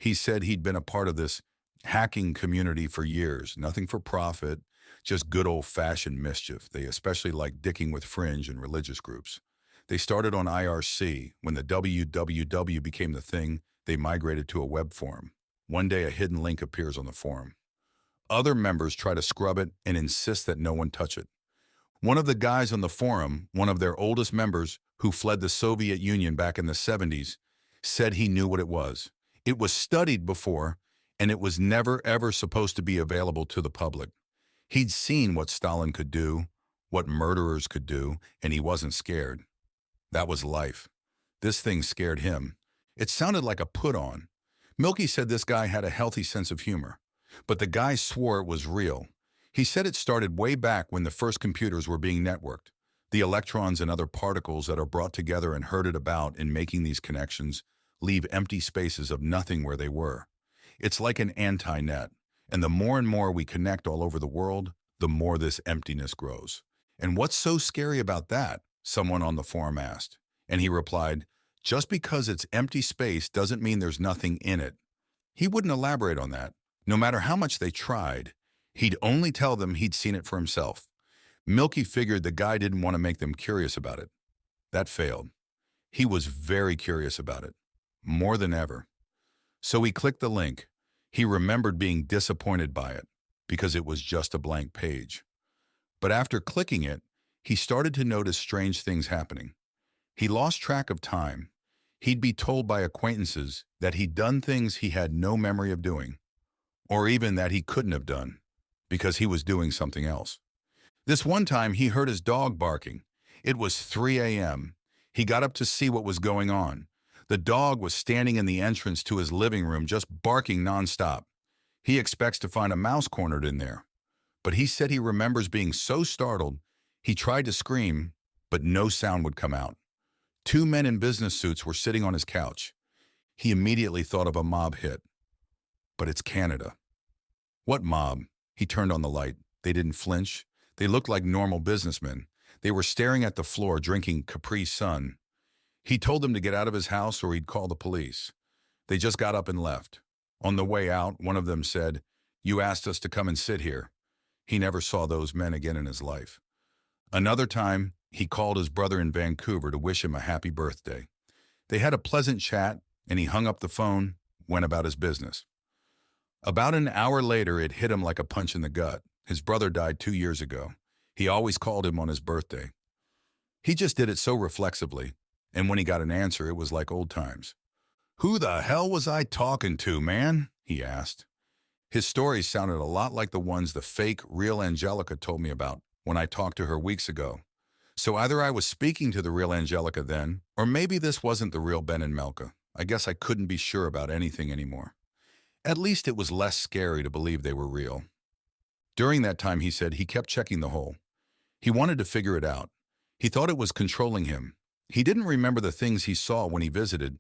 He said he'd been a part of this hacking community for years, nothing for profit, just good old-fashioned mischief. They especially liked dicking with fringe and religious groups. They started on IRC. When the www became the thing, they migrated to a web forum. One day a hidden link appears on the forum. Other members try to scrub it and insist that no one touch it. One of the guys on the forum, one of their oldest members who fled the Soviet Union back in the 70s, said he knew what it was. It was studied before, and it was never ever supposed to be available to the public. He'd seen what Stalin could do, what murderers could do, and he wasn't scared. That was life. This thing scared him. It sounded like a put-on. Milky said this guy had a healthy sense of humor, but the guy swore it was real. He said it started way back when the first computers were being networked. The electrons and other particles that are brought together and herded about in making these connections leave empty spaces of nothing where they were. It's like an anti-net, and the more and more we connect all over the world, the more this emptiness grows. "And what's so scary about that?" someone on the forum asked. And he replied, "Just because it's empty space doesn't mean there's nothing in it." He wouldn't elaborate on that. No matter how much they tried, he'd only tell them he'd seen it for himself. Milky figured the guy didn't want to make them curious about it. That failed. He was very curious about it, more than ever. So he clicked the link. He remembered being disappointed by it, because it was just a blank page. But after clicking it, he started to notice strange things happening. He lost track of time. He'd be told by acquaintances that he'd done things he had no memory of doing, or even that he couldn't have done, because he was doing something else. This one time he heard his dog barking. It was 3 a.m. He got up to see what was going on. The dog was standing in the entrance to his living room just barking nonstop. He expects to find a mouse cornered in there. But he said he remembers being so startled, he tried to scream, but no sound would come out. 2 men in business suits were sitting on his couch. He immediately thought of a mob hit. But it's Canada. What mob? He turned on the light. They didn't flinch. They looked like normal businessmen. They were staring at the floor, drinking Capri Sun. He told them to get out of his house or he'd call the police. They just got up and left. On the way out, one of them said, "You asked us to come and sit here." He never saw those men again in his life. Another time, he called his brother in Vancouver to wish him a happy birthday. They had a pleasant chat, and he hung up the phone, went about his business. About an hour later, it hit him like a punch in the gut. His brother died 2 years ago. He always called him on his birthday. He just did it so reflexively, and when he got an answer, it was like old times. "Who the hell was I talking to, man?" he asked. His stories sounded a lot like the ones the fake, real Angelica told me about when I talked to her weeks ago. So either I was speaking to the real Angelica then, or maybe this wasn't the real Ben and Melka. I guess I couldn't be sure about anything anymore. At least it was less scary to believe they were real. During that time, he said he kept checking the hole. He wanted to figure it out. He thought it was controlling him. He didn't remember the things he saw when he visited,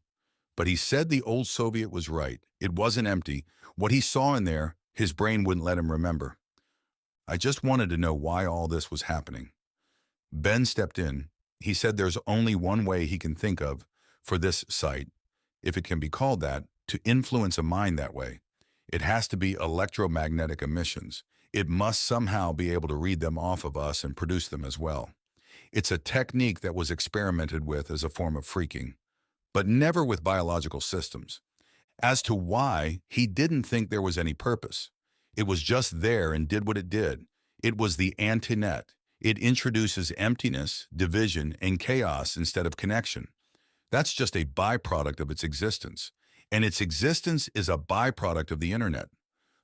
but he said the old Soviet was right. It wasn't empty. What he saw in there, his brain wouldn't let him remember. I just wanted to know why all this was happening. Ben stepped in. He said there's only one way he can think of for this site, if it can be called that, to influence a mind that way. It has to be electromagnetic emissions. It must somehow be able to read them off of us and produce them as well. It's a technique that was experimented with as a form of freaking, but never with biological systems. As to why, he didn't think there was any purpose. It was just there and did what it did. It was the antinet. It introduces emptiness, division, and chaos instead of connection. That's just a byproduct of its existence. And its existence is a byproduct of the internet.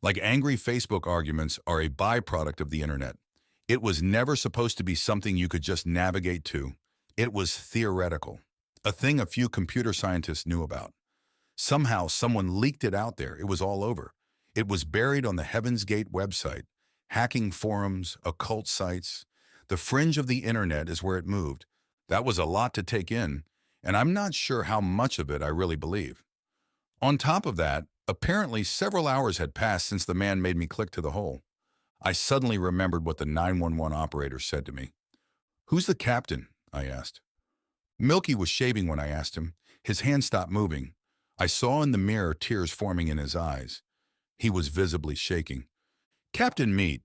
Like angry Facebook arguments are a byproduct of the internet. It was never supposed to be something you could just navigate to. It was theoretical, a thing a few computer scientists knew about. Somehow someone leaked it out there. It was all over. It was buried on the Heaven's Gate website, hacking forums, occult sites. The fringe of the internet is where it moved. That was a lot to take in, and I'm not sure how much of it I really believe. On top of that, apparently several hours had passed since the man made me click to the hole. I suddenly remembered what the 911 operator said to me. "Who's the captain?" I asked. Milky was shaving when I asked him. His hand stopped moving. I saw in the mirror tears forming in his eyes. He was visibly shaking. "Captain Meat."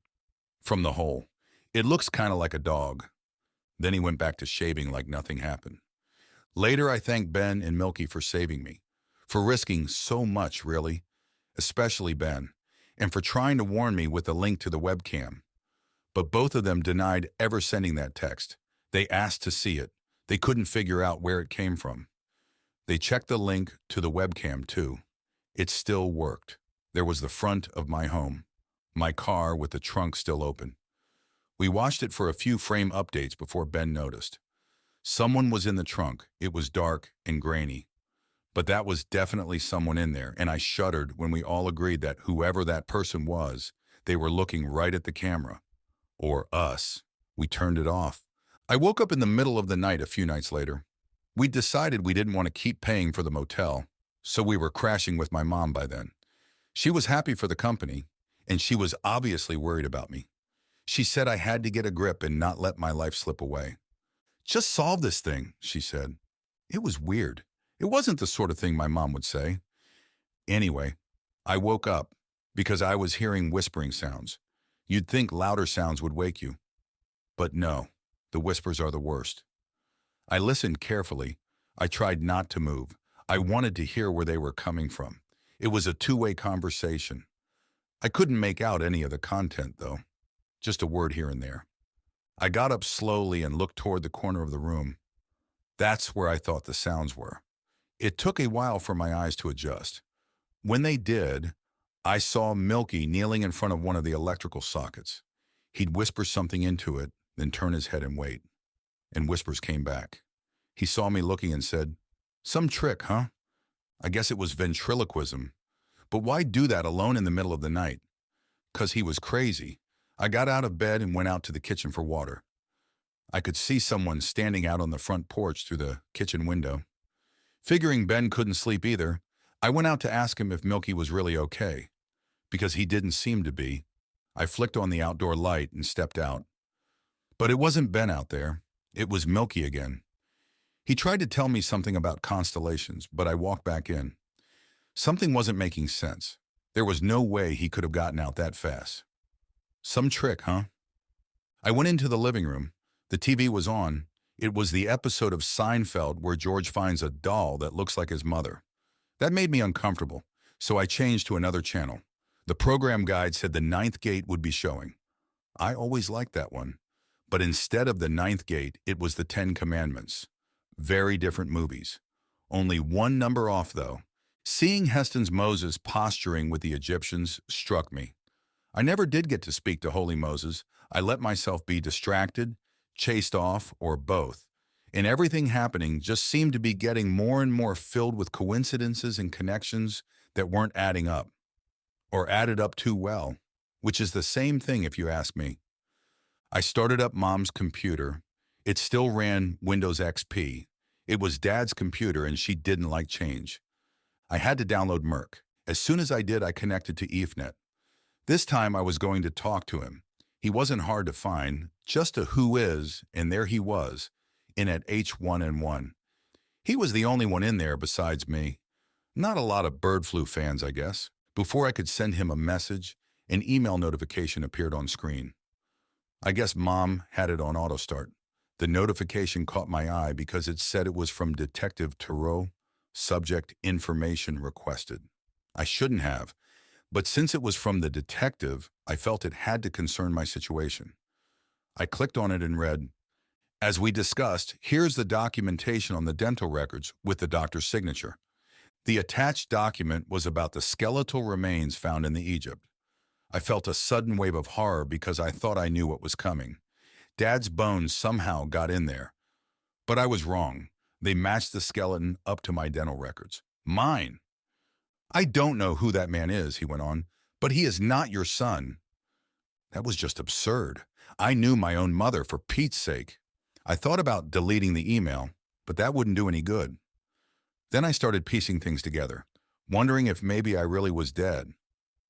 From the hole. "It looks kind of like a dog." Then he went back to shaving like nothing happened. Later, I thanked Ben and Milky for saving me, for risking so much, really, especially Ben, and for trying to warn me with the link to the webcam. But both of them denied ever sending that text. They asked to see it. They couldn't figure out where it came from. They checked the link to the webcam, too. It still worked. There was the front of my home, my car with the trunk still open. We watched it for a few frame updates before Ben noticed. Someone was in the trunk. It was dark and grainy. But that was definitely someone in there, and I shuddered when we all agreed that whoever that person was, they were looking right at the camera. Or us. We turned it off. I woke up in the middle of the night a few nights later. We decided we didn't want to keep paying for the motel, so we were crashing with my mom by then. She was happy for the company, and she was obviously worried about me. She said I had to get a grip and not let my life slip away. "Just solve this thing," she said. It was weird. It wasn't the sort of thing my mom would say. Anyway, I woke up because I was hearing whispering sounds. You'd think louder sounds would wake you. But no, the whispers are the worst. I listened carefully. I tried not to move. I wanted to hear where they were coming from. It was a two-way conversation. I couldn't make out any of the content, though. Just a word here and there. I got up slowly and looked toward the corner of the room. That's where I thought the sounds were. It took a while for my eyes to adjust. When they did, I saw Milky kneeling in front of one of the electrical sockets. He'd whisper something into it, then turn his head and wait. And whispers came back. He saw me looking and said, "Some trick, huh?" I guess it was ventriloquism. But why do that alone in the middle of the night? 'Cause he was crazy. I got out of bed and went out to the kitchen for water. I could see someone standing out on the front porch through the kitchen window. Figuring Ben couldn't sleep either, I went out to ask him if Milky was really okay. Because he didn't seem to be. I flicked on the outdoor light and stepped out. But it wasn't Ben out there. It was Milky again. He tried to tell me something about constellations, but I walked back in. Something wasn't making sense. There was no way he could have gotten out that fast. Some trick, huh? I went into the living room. The TV was on. It was the episode of Seinfeld where George finds a doll that looks like his mother. That made me uncomfortable, so I changed to another channel. The program guide said the ninth gate would be showing. I always liked that one. But instead of the ninth gate, it was the 10 Commandments. Very different movies. Only one number off, though. Seeing Heston's Moses posturing with the Egyptians struck me. I never did get to speak to Holy Moses. I let myself be distracted, chased off, or both. And everything happening just seemed to be getting more and more filled with coincidences and connections that weren't adding up. or added up too well, which is the same thing if you ask me. I started up Mom's computer. It still ran Windows XP. It was Dad's computer and she didn't like change. I had to download Merc. As soon as I did, I connected to Ethernet. This time I was going to talk to him. He wasn't hard to find, just a who is, and there he was, in at H1N1. He was the only one in there besides me. Not a lot of bird flu fans, I guess. Before I could send him a message, an email notification appeared on screen. I guess Mom had it on auto start. The notification caught my eye because it said it was from Detective Thoreau, subject information requested. I shouldn't have, but since it was from the detective, I felt it had to concern my situation. I clicked on it and read, "As we discussed, here's the documentation on the dental records with the doctor's signature." The attached document was about the skeletal remains found in the Egypt. I felt a sudden wave of horror because I thought I knew what was coming. Dad's bones somehow got in there. But I was wrong. They matched the skeleton up to my dental records. Mine. "I don't know who that man is," he went on, "but he is not your son." That was just absurd. I knew my own mother, for Pete's sake. I thought about deleting the email, but that wouldn't do any good. Then I started piecing things together, wondering if maybe I really was dead,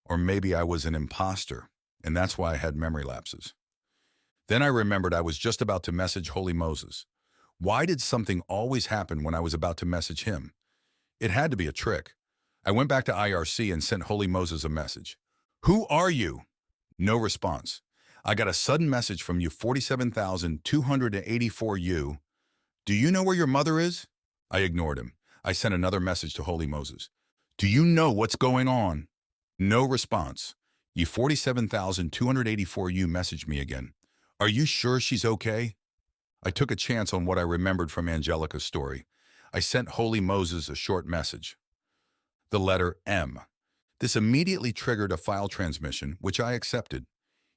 or maybe I was an imposter, and that's why I had memory lapses. Then I remembered I was just about to message Holy Moses. Why did something always happen when I was about to message him? It had to be a trick. I went back to IRC and sent Holy Moses a message. "Who are you?" No response. "I got a sudden message from you 47,284U. Do you know where your mother is?" I ignored him. I sent another message to Holy Moses. "Do you know what's going on?" No response. "You 47,284U messaged me again. Are you sure she's okay?" I took a chance on what I remembered from Angelica's story. I sent Holy Moses a short message. The letter M. This immediately triggered a file transmission, which I accepted.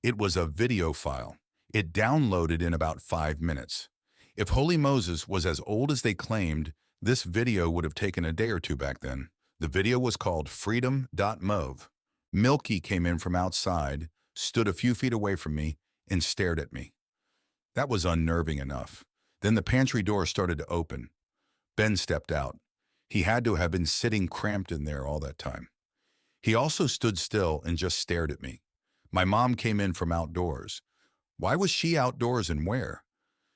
It was a video file. It downloaded in about 5 minutes. If Holy Moses was as old as they claimed, this video would have taken a day or two back then. The video was called Freedom.mov. Milky came in from outside, stood a few feet away from me, and stared at me. That was unnerving enough. Then the pantry door started to open. Ben stepped out. He had to have been sitting cramped in there all that time. He also stood still and just stared at me. My mom came in from outdoors. Why was she outdoors and where?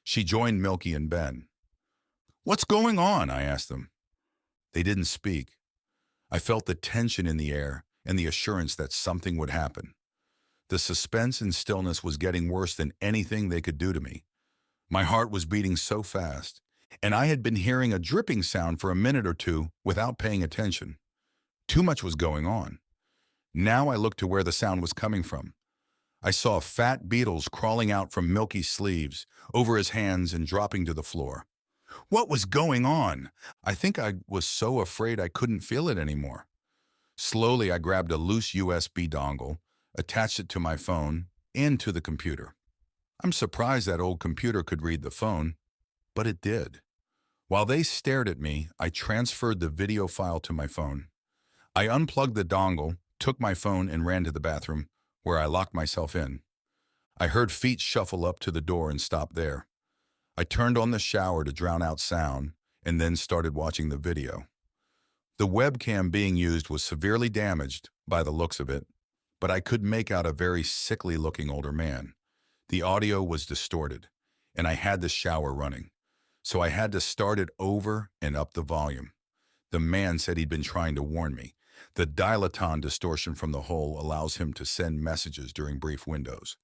She joined Milky and Ben. "What's going on?" I asked them. They didn't speak. I felt the tension in the air and the assurance that something would happen. The suspense and stillness was getting worse than anything they could do to me. My heart was beating so fast, and I had been hearing a dripping sound for a minute or two without paying attention. Too much was going on. Now I looked to where the sound was coming from. I saw fat beetles crawling out from Milky's sleeves, over his hands and dropping to the floor. What was going on? I think I was so afraid I couldn't feel it anymore. Slowly, I grabbed a loose USB dongle, attached it to my phone and to the computer. I'm surprised that old computer could read the phone, but it did. While they stared at me, I transferred the video file to my phone. I unplugged the dongle, took my phone and ran to the bathroom, where I locked myself in. I heard feet shuffle up to the door and stop there. I turned on the shower to drown out sound and then started watching the video. The webcam being used was severely damaged by the looks of it, but I could make out a very sickly-looking older man. The audio was distorted, and I had the shower running, so I had to start it over and up the volume. The man said he'd been trying to warn me. The dilaton distortion from the hole allows him to send messages during brief windows.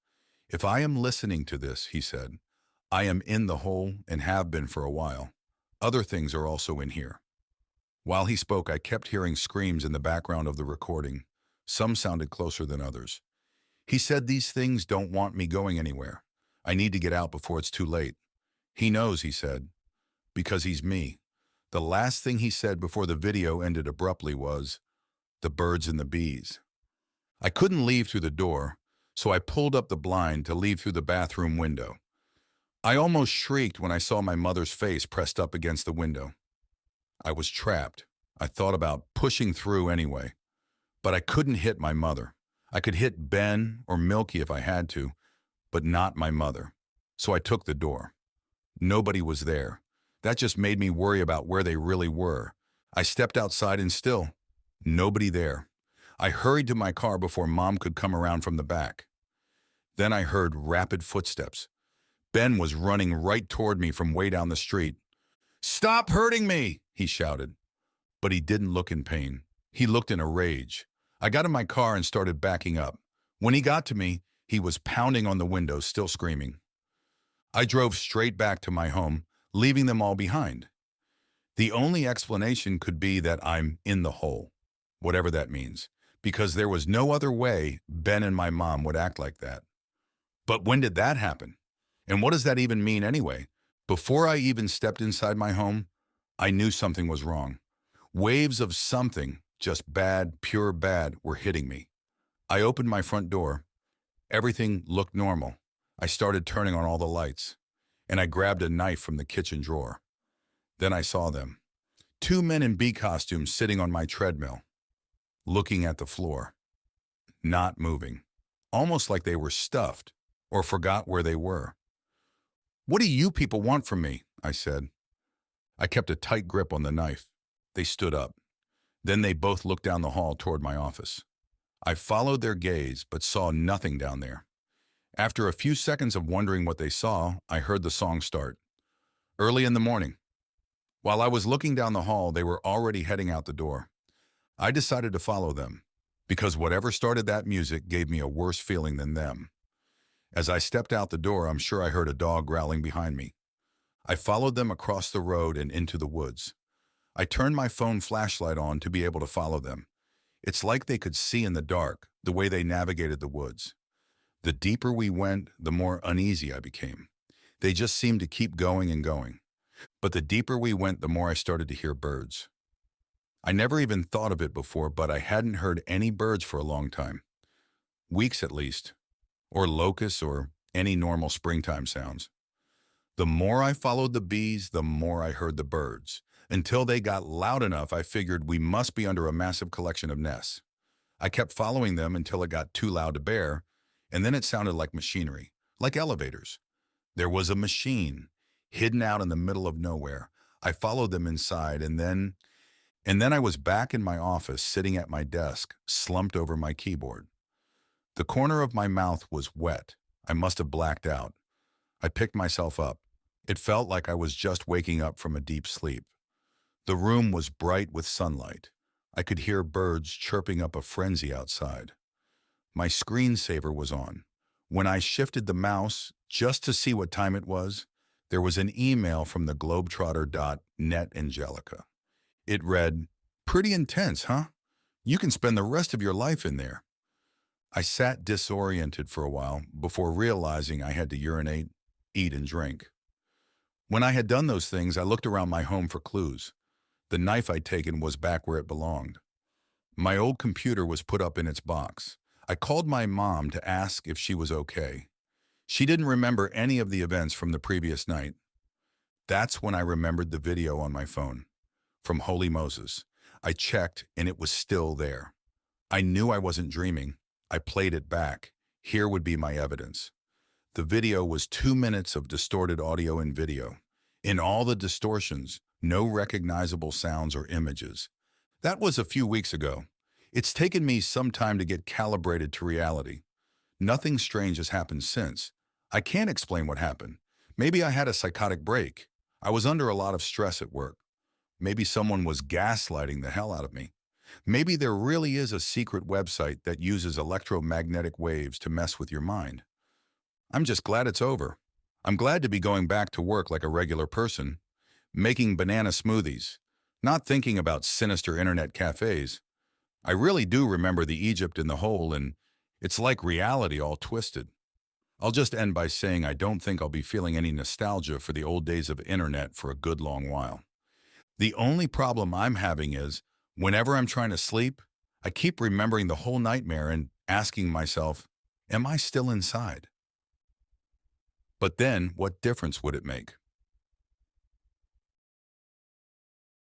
"If I am listening to this," he said, "I am in the hole and have been for a while. Other things are also in here." While he spoke, I kept hearing screams in the background of the recording. Some sounded closer than others. He said, "These things don't want me going anywhere. I need to get out before it's too late." He knows, he said, because he's me. The last thing he said before the video ended abruptly was, "The birds and the bees." I couldn't leave through the door, so I pulled up the blind to leave through the bathroom window. I almost shrieked when I saw my mother's face pressed up against the window. I was trapped. I thought about pushing through anyway, But I couldn't hit my mother. I could hit Ben or Milky if I had to, but not my mother. So I took the door. Nobody was there. That just made me worry about where they really were. I stepped outside and still, nobody there. I hurried to my car before Mom could come around from the back. Then I heard rapid footsteps. Ben was running right toward me from way down the street. "Stop hurting me!" he shouted. But he didn't look in pain. He looked in a rage. I got in my car and started backing up. When he got to me, he was pounding on the window, still screaming. I drove straight back to my home, leaving them all behind. The only explanation could be that I'm in the hole, whatever that means, because there was no other way Ben and my mom would act like that. But when did that happen? And what does that even mean anyway? Before I even stepped inside my home, I knew something was wrong. Waves of something, just bad, pure bad, were hitting me. I opened my front door. Everything looked normal. I started turning on all the lights, and I grabbed a knife from the kitchen drawer. Then I saw them. Two men in bee costumes sitting on my treadmill, looking at the floor, not moving, almost like they were stuffed or forgot where they were. "What do you people want from me?" I said. I kept a tight grip on the knife. They stood up. Then they both looked down the hall toward my office. I followed their gaze, but saw nothing down there. After a few seconds of wondering what they saw, I heard the song start. Early in the morning. While I was looking down the hall, they were already heading out the door. I decided to follow them, because whatever started that music gave me a worse feeling than them. As I stepped out the door, I'm sure I heard a dog growling behind me. I followed them across the road and into the woods. I turned my phone flashlight on to be able to follow them. It's like they could see in the dark, the way they navigated the woods. The deeper we went, the more uneasy I became. They just seemed to keep going and going. But the deeper we went, the more I started to hear birds. I never even thought of it before, but I hadn't heard any birds for a long time. Weeks at least. Or locusts or any normal springtime sounds. The more I followed the bees, the more I heard the birds. Until they got loud enough, I figured we must be under a massive collection of nests. I kept following them until it got too loud to bear, and then it sounded like machinery, like elevators. There was a machine, hidden out in the middle of nowhere. I followed them inside, and then I was back in my office, sitting at my desk, slumped over my keyboard. The corner of my mouth was wet. I must have blacked out. I picked myself up. It felt like I was just waking up from a deep sleep. The room was bright with sunlight. I could hear birds chirping up a frenzy outside. My screensaver was on. When I shifted the mouse just to see what time it was, there was an email from the globetrotter.net Angelica. It read, "Pretty intense, huh? You can spend the rest of your life in there." I sat disoriented for a while before realizing I had to urinate, eat, and drink. When I had done those things, I looked around my home for clues. The knife I'd taken was back where it belonged. My old computer was put up in its box. I called my mom to ask if she was okay. She didn't remember any of the events from the previous night. That's when I remembered the video on my phone. From Holy Moses. I checked, and it was still there. I knew I wasn't dreaming. I played it back. Here would be my evidence. The video was 2 minutes of distorted audio and video. In all the distortions, no recognizable sounds or images. That was a few weeks ago. It's taken me some time to get calibrated to reality. Nothing strange has happened since. I can't explain what happened. Maybe I had a psychotic break. I was under a lot of stress at work. Maybe someone was gaslighting the hell out of me. Maybe there really is a secret website that uses electromagnetic waves to mess with your mind. I'm just glad it's over. I'm glad to be going back to work like a regular person, making banana smoothies, not thinking about sinister internet cafes. I really do remember the Egypt in the hole, and it's like reality all twisted. I'll just end by saying I don't think I'll be feeling any nostalgia for the old days of internet for a good long while. The only problem I'm having is, whenever I'm trying to sleep, I keep remembering the whole nightmare and asking myself, am I still inside? But then, what difference would it make?